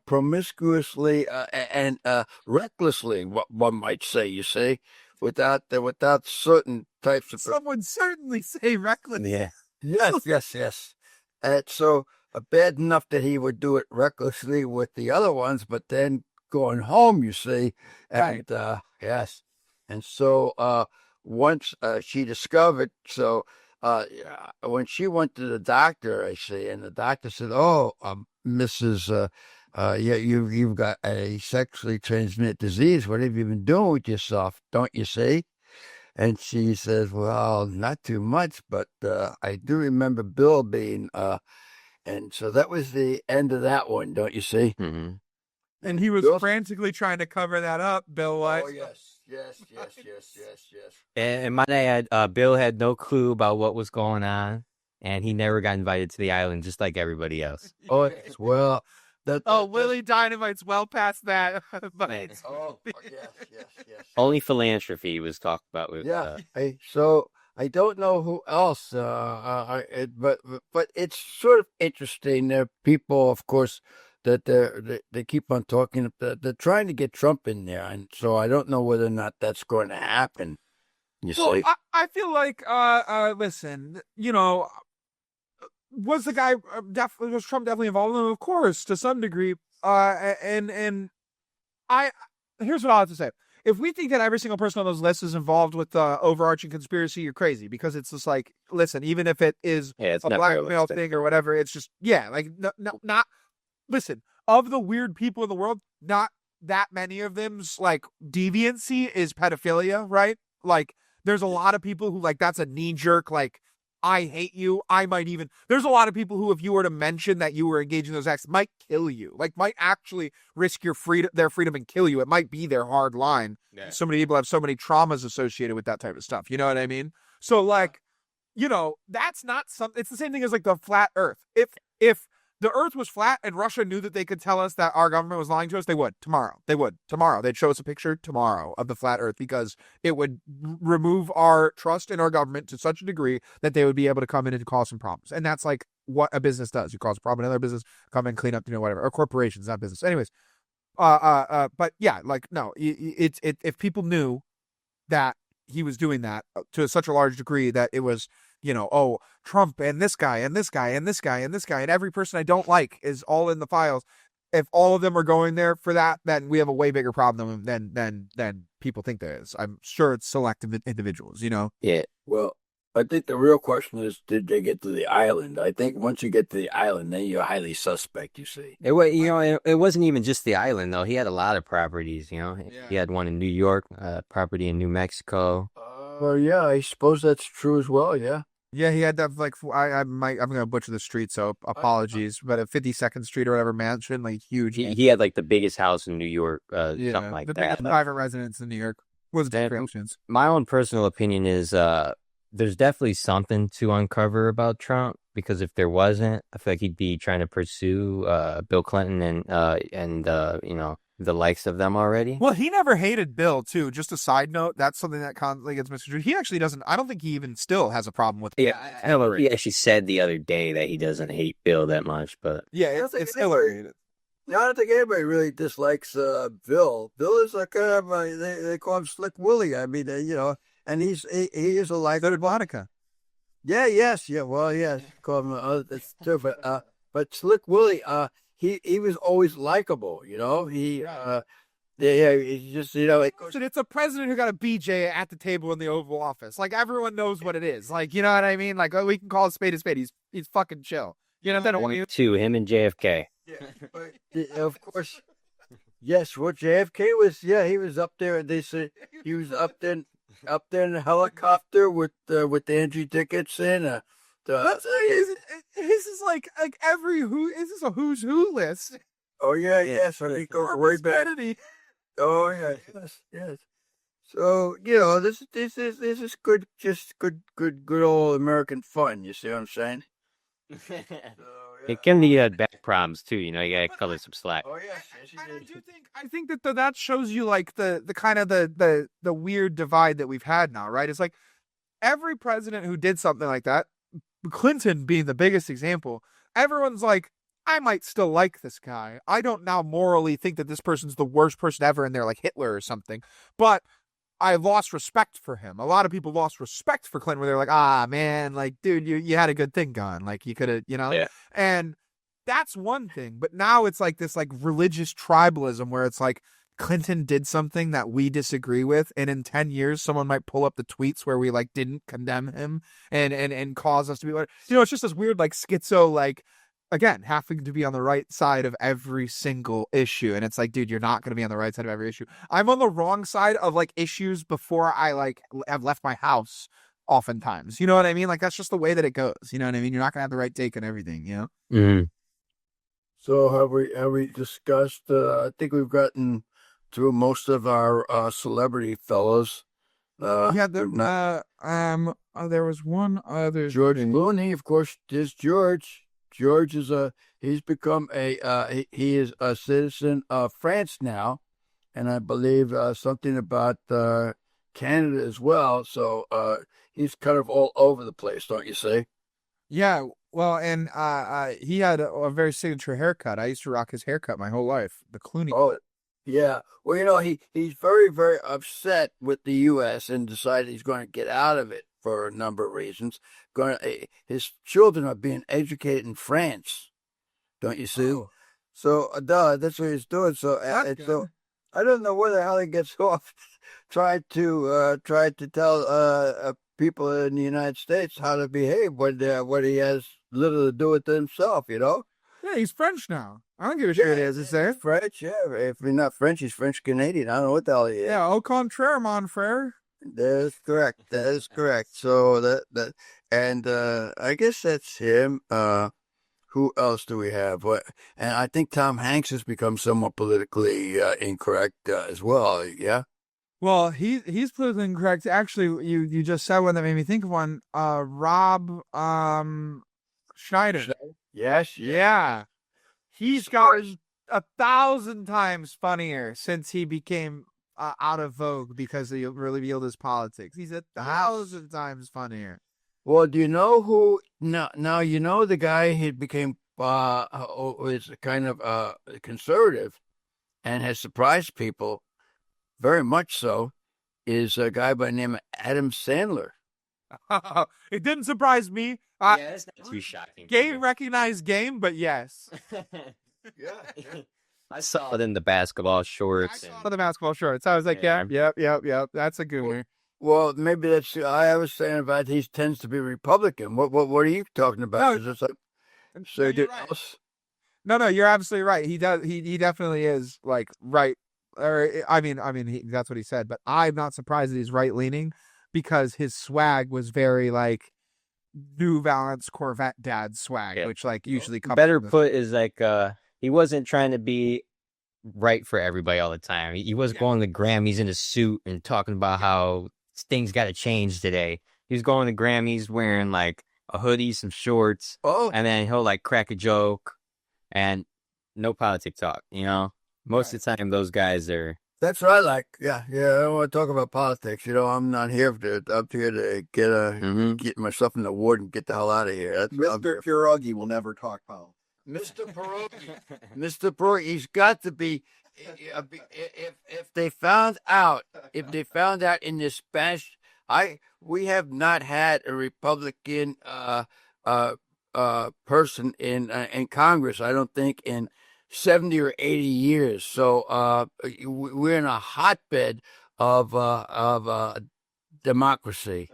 S2: promiscuously and recklessly, what one might say, you see, without certain types of...
S1: Some would certainly say reckless.
S3: Yeah.
S2: Yes. And so bad enough that he would do it recklessly with the other ones, but then going home, you see, and yes. And so once she discovered, when she went to the doctor, I see, and the doctor said, "Oh, Mrs. You've got a sexually transmitted disease. What have you been doing with yourself? Don't you see?" And she says, "Well, not too much, but I do remember Bill being." And so that was the end of that one, don't you see?
S3: Mm-hmm.
S1: And he was frantically trying to cover that up, Bill was.
S2: Oh, yes.
S3: And might I add, Bill had no clue about what was going on. and he never got invited to the island, just like everybody else.
S2: Oh, yes. Well,
S1: Willie Dynamite's well past that. But
S2: Oh, yes, yes, yes.
S3: Only philanthropy was talked about with.
S2: Yeah. So I don't know who else, but it's sort of interesting. There are people, of course, that they keep on talking. They're trying to get Trump in there, and so I don't know whether or not that's going to happen. You
S1: well,
S2: see?
S1: I feel like listen, was the guy was Trump definitely involved in it? Of course, to some degree. And I here's what I have to say. If we think that every single person on those lists is involved with the overarching conspiracy, you're crazy, because it's just like, listen, even if it is
S3: it's
S1: a
S3: not
S1: blackmail
S3: realistic.
S1: thing or whatever, it's just, like, not, listen, of the weird people in the world, not that many of them's like deviancy is pedophilia, right? Like, there's a lot of people who, like, that's a knee jerk, like, I hate you. There's a lot of people who, if you were to mention that you were engaged in those acts, might kill you, like, might actually risk their freedom and kill you. It might be their hard line.
S3: Yeah.
S1: So many people have so many traumas associated with that type of stuff. You know what I mean? So, like, that's not something, it's the same thing as like the flat earth. If the earth was flat and Russia knew that they could tell us that our government was lying to us, they would tomorrow. They'd show us a picture tomorrow of the flat earth, because it would remove our trust in our government to such a degree that they would be able to come in and cause some problems. And that's like what a business does. You cause a problem in another business, come and clean up, whatever. Or corporations, not business. Anyways, but yeah, like, no, if people knew that he was doing that to such a large degree that it was, Trump and this guy and this guy and this guy and this guy and every person I don't like is all in the files. If all of them are going there for that, then we have a way bigger problem than people think there is. I'm sure it's selective individuals,
S3: Yeah.
S2: Well, I think the real question is, did they get to the island? I think once you get to the island, then you're highly suspect, you see.
S3: It was, it wasn't even just the island though. He had a lot of properties. He had one in New York, property in New Mexico.
S2: Yeah, I suppose that's true as well. Yeah.
S1: Yeah, he had that, like, I'm gonna butcher the street, so apologies, but a 52nd Street or whatever mansion, like, huge.
S3: He had like the biggest house in New York, something like
S1: the
S3: that.
S1: biggest private residence in New York was descriptions.
S3: My own personal opinion is there's definitely something to uncover about Trump, because if there wasn't, I feel like he'd be trying to pursue Bill Clinton and the likes of them already.
S1: Well, he never hated Bill, too. Just a side note, that's something that constantly gets misconstrued. He actually doesn't. I don't think he even still has a problem with Hillary.
S3: He actually said the other day that he doesn't hate Bill that much, but
S1: yeah, it's Hillary.
S2: I don't think anybody really dislikes Bill. Bill is like they call him Slick Willie. I mean, and he is a life.
S1: So did Monica.
S2: Yeah. Yes. Yeah. Well. Yes. Call him. That's true. But Slick Willie. He was always likable. He. Yeah. He's just.
S1: It's a president who got a BJ at the table in the Oval Office. Like, everyone knows what it is. Like, you know what I mean? Like, we can call a spade a spade. He's fucking chill. You know what I mean?
S3: To him and JFK.
S2: Yeah. But, of course. Yes. Well, JFK was. Yeah. He was up there. They say he was up there in a helicopter with Angie Dickinson.
S1: This is like every is this a who's who list?
S2: Oh yeah. So he goes way back.
S1: Kennedy.
S2: Oh yeah, yes. So this is good, just good old American fun. You see what I'm saying?
S3: Kennedy had back problems too. You gotta cut her some slack.
S2: Oh yes.
S1: I think that shows you, like, the kind of the weird divide that we've had now, right? It's like every president who did something like that, Clinton being the biggest example, everyone's like, I might still like this guy. I don't now morally think that this person's the worst person ever and they're like Hitler or something, but I lost respect for him. A lot of people lost respect for Clinton, where they're like, man, like, dude, you had a good thing going. Like, you could have,
S3: Yeah.
S1: And that's one thing. But now it's like this, like, religious tribalism where it's like Clinton did something that we disagree with, and in 10 years, someone might pull up the tweets where we, like, didn't condemn him and cause us to be, it's just this weird, like, schizo, like, again, having to be on the right side of every single issue. And it's like, dude, you're not going to be on the right side of every issue. I'm on the wrong side of, like, issues before I, like, have left my house oftentimes. You know what I mean? Like, that's just the way that it goes. You know what I mean? You're not going to have the right take on everything,
S3: Mm-hmm.
S2: So have we discussed, I think we've gotten through most of our celebrity fellows.
S1: Yeah,
S2: They're not
S1: there was one other
S2: George
S1: thing.
S2: Clooney, of course. There's George. George is he's become he is a citizen of France now, and I believe something about Canada as well. So he's kind of all over the place, don't you say?
S1: Yeah, well, and he had a very signature haircut. I used to rock his haircut my whole life, the Clooney.
S2: Oh, yeah. Well, he's very, very upset with the U.S. and decided he's going to get out of it for a number of reasons. His children are being educated in France, don't you see?
S1: Oh,
S2: So, that's what he's doing. So,
S1: that's good.
S2: so I don't know where the hell he gets off. Tried to tell people in the United States how to behave when he has little to do with himself.
S1: Yeah, he's French now. I don't give a shit what it is. It's there.
S2: French, yeah. If he's not French, he's French Canadian. I don't know what the hell he is.
S1: Yeah, au contraire, mon frere.
S2: That is correct. That is correct. So and I guess that's him. Who else do we have? And I think Tom Hanks has become somewhat politically incorrect as well. Yeah.
S1: Well, he's politically incorrect. Actually, you just said one that made me think of one. Rob Schneider.
S2: Yes.
S1: Yeah. He's gotten 1,000 times funnier since he became out of vogue because he revealed his politics. He's 1,000 times funnier.
S2: Well, do you know who? Now you know the guy who became is kind of conservative and has surprised people very much. So is a guy by the name of Adam Sandler.
S1: It didn't surprise me.
S3: Yeah, that's not too shocking.
S1: Game recognized game, but yes.
S2: Yeah.
S3: I saw it in the basketball shorts.
S1: I saw the basketball shorts. I was like,
S3: Yeah.
S1: yep. That's a good one.
S2: Well, maybe that's. I was saying about he tends to be Republican. What are you talking about?
S1: No,
S2: Is this like
S1: no, you're right. No, you're absolutely right. He does. He definitely is like right. Or I mean, that's what he said. But I'm not surprised that he's right leaning because his swag was very like New Balance Corvette dad swag,
S3: Yeah.
S1: which like usually comes.
S3: Better put is like he wasn't trying to be right for everybody all the time. He was going to Grammys in a suit and talking about how things got to change today. He was going to Grammys wearing like a hoodie, some shorts, and then he'll like crack a joke and no politic talk. Most of the time those guys are.
S2: That's what I like. Yeah. I don't want to talk about politics. I'm not here up here to get myself in the ward and get the hell out of here.
S4: Mr. Pierogi will never talk politics.
S2: Mr. Pierogi, he's got to be. If they found out in this Spanish, we have not had a Republican person in Congress. I don't think in 70 or 80 years. So we're in a hotbed of democracy.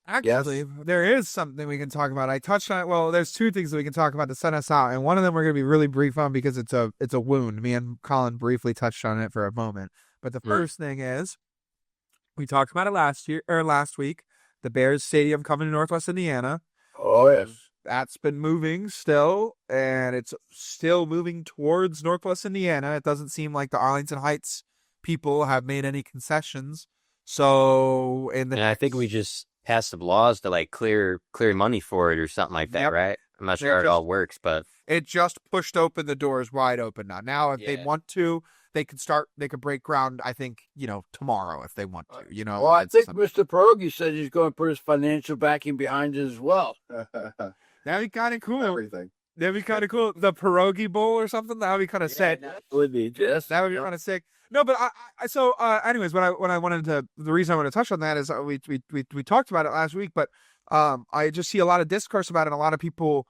S1: Actually, there is something we can talk about. I touched on it. Well, there's two things that we can talk about to send us out, and one of them we're going to be really brief on because it's a wound. Me and Collin briefly touched on it for a moment. But the first thing is, we talked about it last week. The Bears Stadium coming to Northwest Indiana.
S2: Oh yes,
S1: that's been moving still, and it's still moving towards Northwest Indiana. It doesn't seem like the Arlington Heights people have made any concessions. So, and I
S3: think we just passed some laws to like clear money for it or something like that, right? I'm not sure how it all works, but
S1: it just pushed open the doors wide open now. Now, if they want to, they could break ground, I think, tomorrow if they want to,
S2: Well, I think Mr. Pierogi said he's going to put his financial backing behind it as well.
S1: That'd be kind of cool.
S4: Everything.
S1: That'd be kind of cool. The Pierogi Bowl or something. That would be kind of sick.
S2: That would be just.
S1: That would be kind of sick. No, but anyways, the reason I want to touch on that is we talked about it last week, but I just see a lot of discourse about it, and a lot of people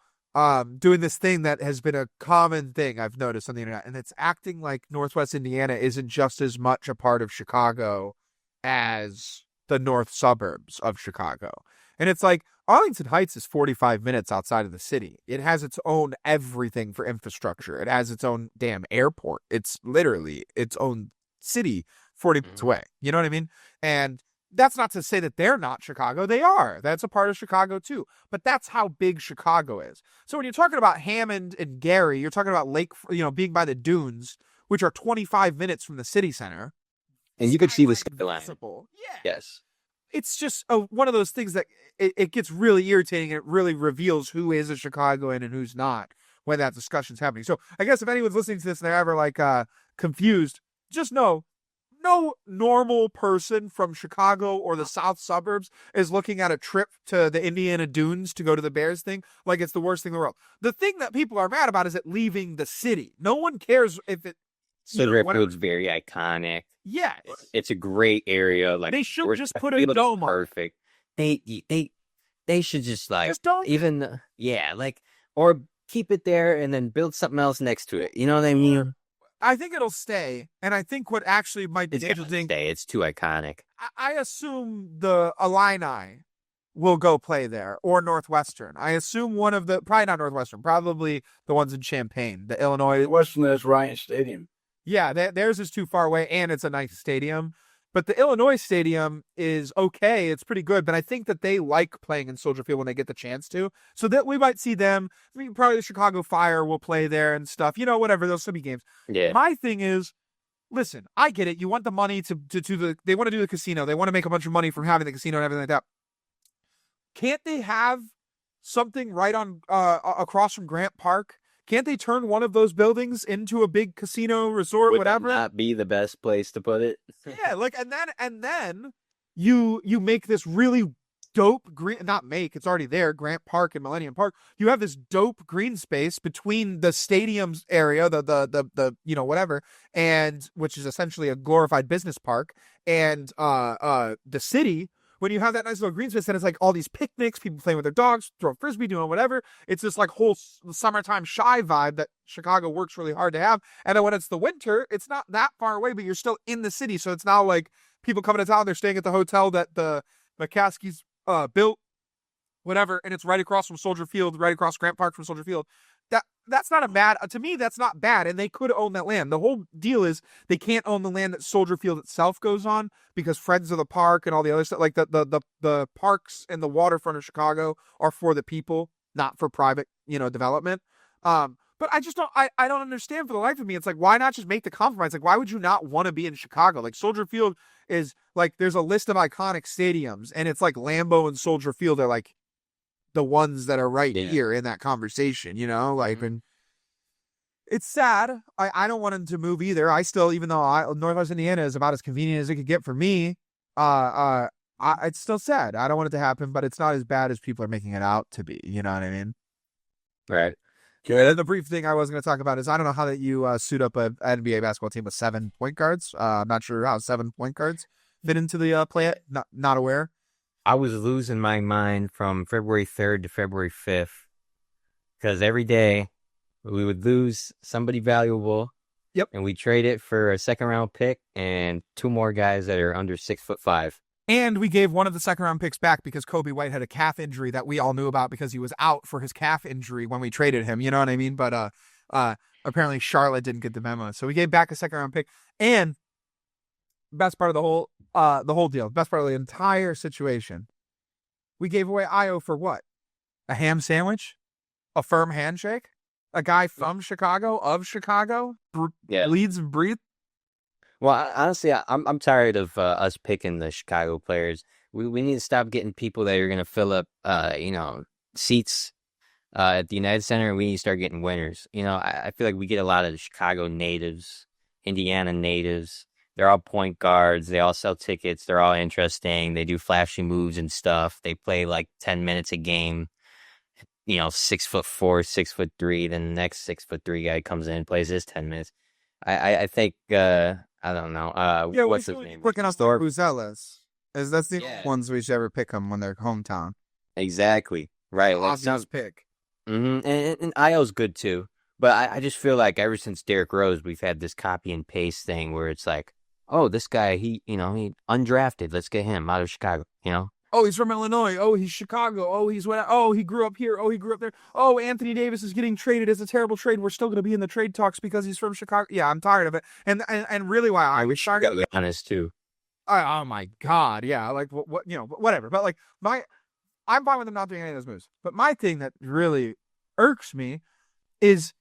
S1: doing this thing that has been a common thing I've noticed on the internet, and it's acting like Northwest Indiana isn't just as much a part of Chicago as the north suburbs of Chicago. And it's like Arlington Heights is 45 minutes outside of the city. It has its own everything for infrastructure. It has its own damn airport. It's literally its own city 40 minutes away. You know what I mean? And that's not to say that they're not Chicago. They are. That's a part of Chicago too. But that's how big Chicago is. So when you're talking about Hammond and Gary, you're talking about being by the dunes, which are 25 minutes from the city center.
S3: And you could see the
S1: skyline
S3: skyline.
S1: visible. Yeah.
S3: Yes.
S1: It's just one of those things that it gets really irritating. And it really reveals who is a Chicagoan and who's not when that discussion's happening. So I guess if anyone's listening to this and they're ever like confused, just know no normal person from Chicago or the south suburbs is looking at a trip to the Indiana Dunes to go to the Bears thing like it's the worst thing in the world. The thing that people are mad about is it leaving the city. No one cares if it.
S3: Soldier Field's very iconic.
S1: Yeah,
S3: It's a great area. Like
S1: they should
S3: we're-
S1: just
S3: I
S1: put a
S3: feel it's
S1: dome on.
S3: perfect. They should just like
S1: Just don't.
S3: even like or keep it there and then build something else next to it. You know what I mean?
S1: I think it'll stay, and I think what actually might be
S3: It's gonna
S1: interesting.
S3: stay. It's too iconic.
S1: I assume the Illini will go play there, or Northwestern. I assume one of the probably not Northwestern, probably the ones in Champaign, the Illinois.
S2: Western is Ryan Stadium.
S1: Yeah, theirs is too far away, and it's a nice stadium. But the Illinois stadium is okay. It's pretty good, but I think that they like playing in Soldier Field when they get the chance to. So that we might see them. I mean, probably the Chicago Fire will play there and stuff. You know, whatever. There'll still be games.
S3: Yeah.
S1: My thing is, listen, I get it. You want the money to they want to do the casino. They want to make a bunch of money from having the casino and everything like that. Can't they have something right on across from Grant Park? Can't they turn one of those buildings into a big casino, resort,
S3: Would
S1: whatever?
S3: that not be the best place to put it?
S1: Yeah, like and then you make this really dope green it's already there, Grant Park and Millennium Park. You have this dope green space between the stadium's area, the whatever, and which is essentially a glorified business park, and the city. When you have that nice little green space, then it's like all these picnics, people playing with their dogs, throwing frisbee, doing whatever. It's this like whole summertime shy vibe that Chicago works really hard to have. And then when it's the winter, it's not that far away, but you're still in the city. So it's now like people coming to town, they're staying at the hotel that the McCaskies built, whatever, and it's right across from Soldier Field, right across Grant Park from Soldier Field. That's not a bad, to me, that's not bad, and they could own that land. The whole deal is they can't own the land that Soldier Field itself goes on because Friends of the Park and all the other stuff, like the parks and the waterfront of Chicago are for the people, not for private, development. But I just don't, I don't understand for the life of me. It's like, why not just make the compromise? Like, why would you not want to be in Chicago? Like, Soldier Field is like, there's a list of iconic stadiums, and it's like Lambeau and Soldier Field are like the ones that are right here in that conversation, like, and it's sad. I don't want him to move either. I still, even though Northwest Indiana is about as convenient as it could get for me, it's still sad. I don't want it to happen, but it's not as bad as people are making it out to be. You know what I mean?
S3: Right.
S1: Okay. The brief thing I was going to talk about is I don't know how that you suit up an NBA basketball team with 7 point guards. I'm not sure how 7 point guards fit into the play. Not aware.
S3: I was losing my mind from February 3rd to February 5th because every day we would lose somebody valuable.
S1: Yep.
S3: And we trade it for a second round pick and 2 more guys that are under 6'5".
S1: And we gave one of the second round picks back because Kobe White had a calf injury that we all knew about because he was out for his calf injury when we traded him. You know what I mean? But apparently Charlotte didn't get the memo. So we gave back a second round pick. And best part of the whole deal, best part of the entire situation, we gave away Io for what? A ham sandwich? A firm handshake? A guy from Chicago, of Chicago, bleeds and breathes?
S3: Well, honestly, I'm tired of us picking the Chicago players. We need to stop getting people that are going to fill up, seats at the United Center, and we need to start getting winners. I feel like we get a lot of the Chicago natives, Indiana natives. They're all point guards. They all sell tickets. They're all interesting. They do flashy moves and stuff. They play like 10 minutes a game. 6'4", 6'3". Then the next 6'3" guy comes in and plays his 10 minutes. I think I don't know. What's his name?
S1: Quick enough for Buzelas. That's the
S3: Yeah.
S1: ones we should ever pick them when they're hometown.
S3: Exactly. Right. Like
S1: Obvious pick.
S3: Mm-hmm. And Io's good too. But I just feel like ever since Derrick Rose, we've had this copy and paste thing where it's like, oh, this guy, he undrafted. Let's get him out of Chicago,
S1: Oh, he's from Illinois. Oh, he's Chicago. Oh, he grew up here. Oh, he grew up there. Oh, Anthony Davis is getting traded. It's a terrible trade. We're still going to be in the trade talks because he's from Chicago. Yeah, I'm tired of it. And really why I
S3: wish I got honest too.
S1: Oh my God. Yeah. Like what, whatever. But like I'm fine with him not doing any of those moves. But my thing that really irks me is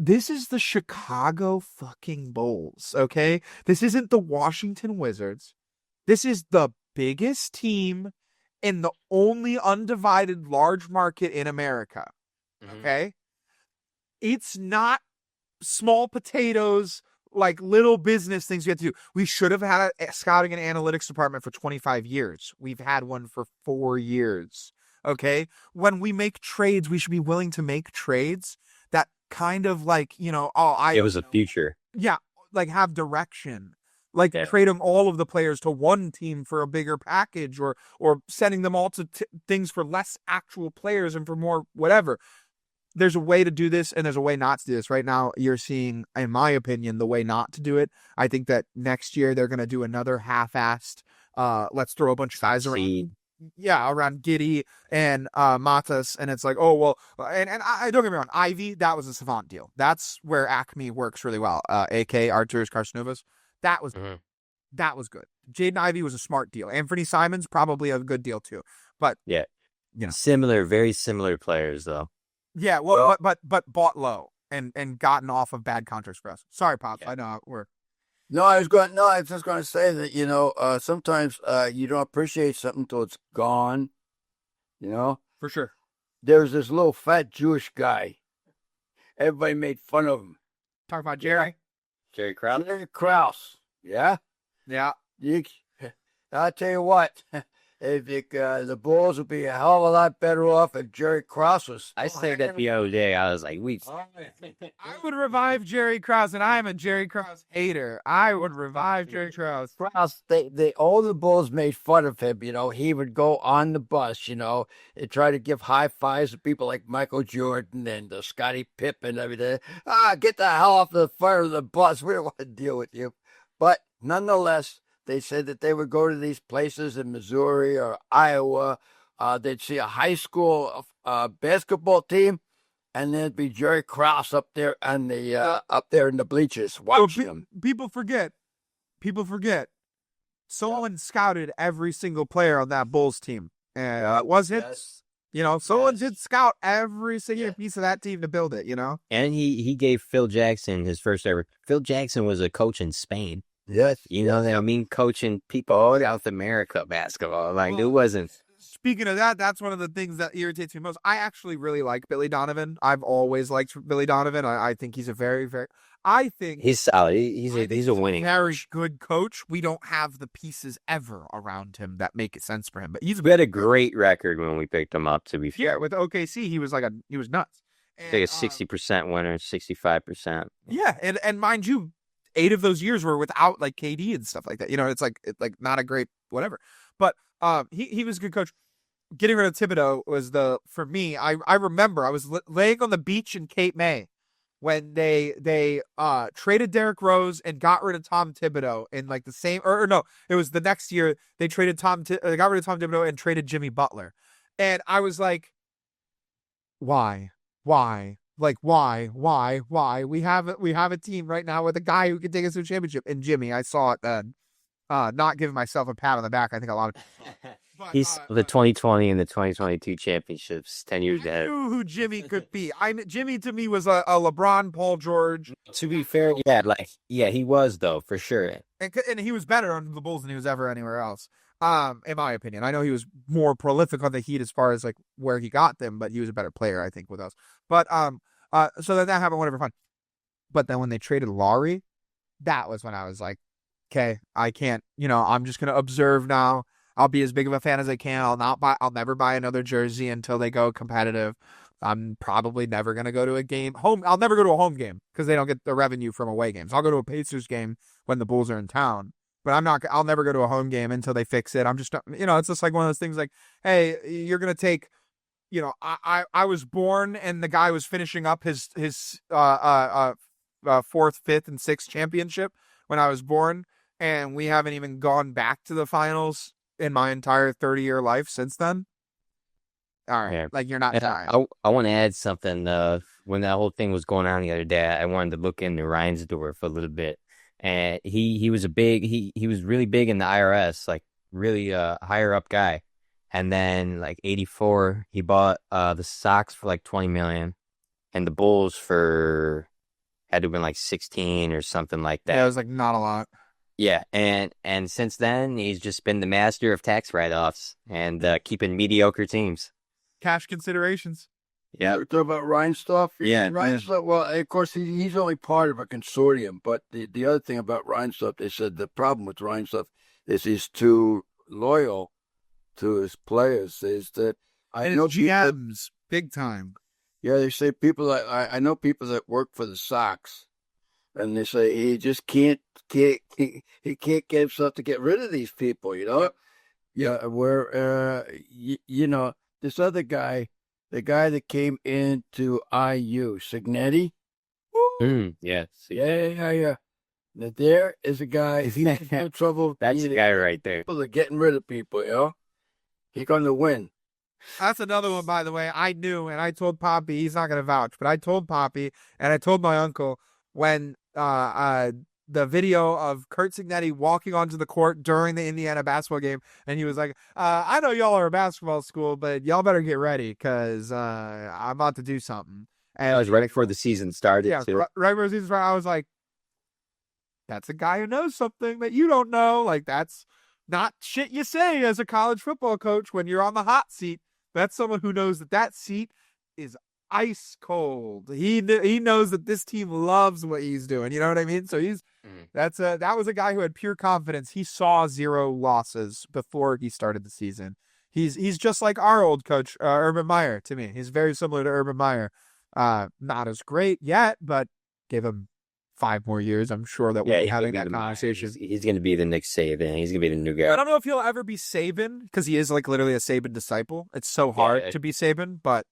S1: This is the Chicago fucking Bulls, okay? This isn't the Washington Wizards. This is the biggest team in the only undivided large market in America, okay? It's not small potatoes, like little business things we have to do. We should have had a scouting and analytics department for 25 years. We've had one for 4 years, okay? When we make trades, we should be willing to make trades that kind of like,
S3: It was a future.
S1: yeah, like have direction. Like trade them all of the players to one team for a bigger package, or sending them all to things for less actual players and for more whatever. There's a way to do this and there's a way not to do this. Right now, you're seeing, in my opinion, the way not to do it. I think that next year they're going to do another half-assed, let's throw a bunch of guys around. Yeah, around Giddey and Matas, and it's like, oh well, and I don't get me wrong, Ivy, that was a savant deal. That's where Acme works really well. AK Arturas Karstanovas, that was good. Jaden Ivey was a smart deal. Anthony Simons probably a good deal too. But
S3: very similar players though.
S1: Yeah, well, but bought low and gotten off of bad contracts for us. Sorry, Pops. I know we're.
S2: No, I was just going to say that, sometimes you don't appreciate something until it's gone,
S1: For sure.
S2: There's this little fat Jewish guy. Everybody made fun of him.
S1: Talk about Jerry.
S3: Jerry Krause?
S2: Jerry Krause. Yeah?
S1: Yeah.
S2: I'll tell you what. If the Bulls would be a hell of a lot better off if Jerry Krause was.
S3: I said that the other day. I was like,
S1: I would revive Jerry Krause, and I'm a Jerry Krause hater. I would revive Jerry Krause.
S2: Krause, all the Bulls made fun of him. He would go on the bus, and try to give high fives to people like Michael Jordan and Scottie Pippen and everything. Get the hell off the front of the bus. We don't want to deal with you. But nonetheless, they said that they would go to these places in Missouri or Iowa. They'd see a high school basketball team, and there'd be Jerry Krause up there on the up there in the bleachers watching them.
S1: People forget. Solon scouted every single player on that Bulls team, and it wasn't. Solon did scout every single piece of that team to build it.
S3: And he gave Phil Jackson his first ever. Phil Jackson was a coach in Spain.
S2: Yes.
S3: Coaching people all South America basketball. It wasn't.
S1: Speaking of that, that's one of the things that irritates me most. I actually really like Billy Donovan. I've always liked Billy Donovan. I think he's a very, very. I think
S3: he's solid. He's a winning,
S1: very good coach. We don't have the pieces ever around him that make it sense for him. But
S3: we had a great record when we picked him up. To be fair,
S1: with OKC, he was nuts.
S3: Like a 60% winner, 65%.
S1: Yeah, and mind you, 8 of those years were without like KD and stuff like that. It's like not a great whatever. But he was a good coach. Getting rid of Thibodeau was for me. I remember I was laying on the beach in Cape May when they traded Derrick Rose and got rid of Tom Thibodeau in like the same or no, it was the next year they got rid of Tom Thibodeau and traded Jimmy Butler, and I was like, why? Like, why? We have a team right now with a guy who can take us to a championship. And Jimmy, I saw it then. Not giving myself a pat on the back. I think a lot of
S3: he's the 2020 and the 2022 championships 10 years ahead.
S1: I knew who Jimmy could be. Jimmy to me was a LeBron, Paul George.
S3: To be fair, he was though for sure.
S1: And he was better on the Bulls than he was ever anywhere else. In my opinion, I know he was more prolific on the Heat as far as like where he got them, but he was a better player, I think, with us. But so then that happened, whatever, fine. But then when they traded Laurie, that was when I was like, okay, I can't, I'm just gonna observe now. I'll be as big of a fan as I can. I'll never buy another jersey until they go competitive. I'm probably never gonna go to a game. I'll never go to a home game because they don't get the revenue from away games. I'll go to a Pacers game when the Bulls are in town. But I'll never go to a home game until they fix it. I'm just, it's just like one of those things like, hey, you're going to take, I was born and the guy was finishing up his 4th, 5th, and 6th championship when I was born. And we haven't even gone back to the finals in my entire 30-year life since then. All right. Like, you're not dying.
S3: I want to add something. When that whole thing was going on the other day, I wanted to look into Reinsdorf a little bit. And he was he was really big in the IRS, like really higher up guy. And then like 84, he bought the Sox for like $20 million and the Bulls for had to have been like 16 or something like that.
S1: Yeah, it was like not a lot.
S3: Yeah, and since then he's just been the master of tax write-offs and keeping mediocre teams.
S1: Cash considerations.
S3: Yeah,
S2: You're talking about Reinsdorf?
S3: Yeah.
S2: Reinsdorf, well, of course, he's only part of a consortium, but the other thing about Reinsdorf, they said the problem with Reinsdorf is he's too loyal to his players. Is that I
S1: And
S2: know
S1: it's GMs, big time.
S2: Yeah, they say people that I know people that work for the Sox, and they say he just can't he can't get himself to get rid of these people. You know, yeah. Where you know, this other guy, the guy that came into IU, Signetti.
S3: yeah.
S2: Yeah. Now, there is a guy. He's in trouble.
S3: That's the guy right there.
S2: People are getting rid of people. You know, he's going to win.
S1: That's another one, by the way. I knew, and I told Poppy. He's not going to vouch, but I told Poppy, and I told my uncle when the video of Kurt Signetti walking onto the court during the Indiana basketball game, and he was like, I know y'all are a basketball school, but y'all better get ready because I'm about to do something. And
S3: I was ready before the season started,
S1: yeah,
S3: too.
S1: right before the season started, I was like, that's a guy who knows something that you don't know. Like, that's not shit you say as a college football coach when you're on the hot seat. That's someone who knows that seat is ice cold. He knows that this team loves what he's doing. You know what I mean? So that was a guy who had pure confidence. He saw 0 losses before he started the season. He's just like our old coach, Urban Meyer, to me. He's very similar to Urban Meyer. Not as great yet, but give him 5 more years. I'm sure that we'll be having that conversation.
S3: He's going to be the next Saban. He's going to be the new guy.
S1: I don't know if he'll ever be Saban because he is like literally a Saban disciple. It's so hard to be Saban, but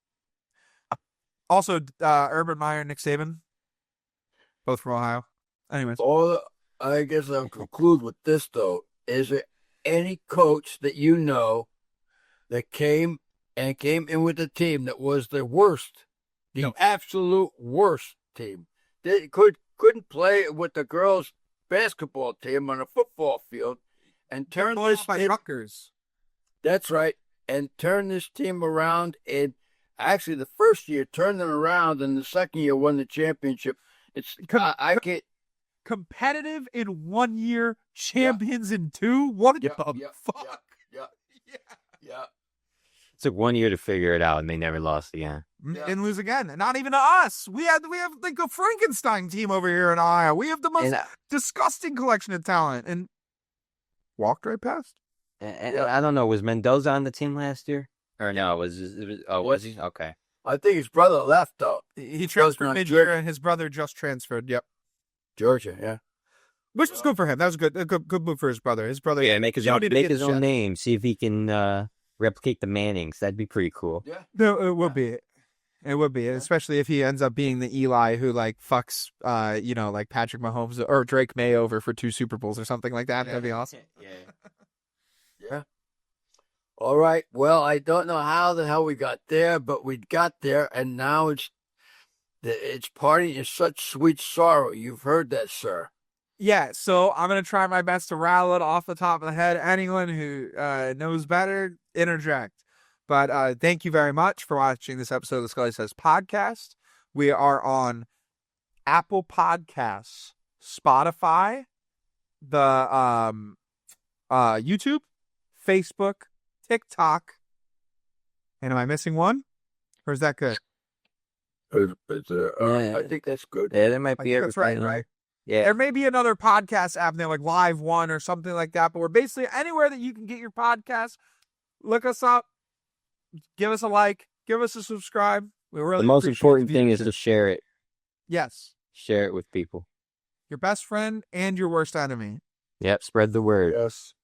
S1: also Urban Meyer and Nick Saban, both from Ohio. Anyways,
S2: I guess I'll conclude with this though: is there any coach that you know that came in with a team that was the worst, the absolute worst team? They couldn't play with the girls' basketball team on a football field and turn this
S1: by Rutgers.
S2: That's right, and turn this team around. And actually, the first year turned them around, and the second year won the championship. It's I can't.
S1: Competitive in 1 year, champions in 2. What the fuck?
S2: Yeah.
S3: It took 1 year to figure it out, and they never lost again.
S1: And lose again. Not even to us. We have like a Frankenstein team over here in Ohio. We have the most disgusting collection of talent, and walked right past.
S3: And I don't know. Was Mendoza on the team last year? Or no? Was he? Okay.
S2: I think his brother left though.
S1: He transferred mid-year, and his brother just transferred. Yep.
S2: Georgia, yeah.
S1: Which was good for him. That was good. A good move for his brother. His brother,
S3: make his own name. See if he can replicate the Mannings. That'd be pretty cool.
S2: Yeah.
S1: No, it would be. It would be, especially if he ends up being the Eli who like fucks, like Patrick Mahomes or Drake May over for 2 Super Bowls or something like that. That'd be awesome.
S2: Yeah. All right. Well, I don't know how the hell we got there, but we got there, and now it's parting is such sweet sorrow. You've heard that, sir.
S1: Yeah, so I'm going to try my best to rattle it off the top of the head. Anyone who knows better, interject. But thank you very much for watching this episode of the Scully Sez podcast. We are on Apple Podcasts, Spotify, the YouTube, Facebook, TikTok. And am I missing one? Or is that good?
S2: I think that's good.
S3: Yeah, that might be it.
S1: That's right?
S3: Yeah.
S1: There may be another podcast app there, like Live One or something like that, but we're basically anywhere that you can get your podcast. Look us up. Give us a like. Give us a subscribe. We really
S3: the most important thing is to share it.
S1: Yes.
S3: Share it with people.
S1: Your best friend and your worst enemy.
S3: Yep. Spread the word.
S2: Yes.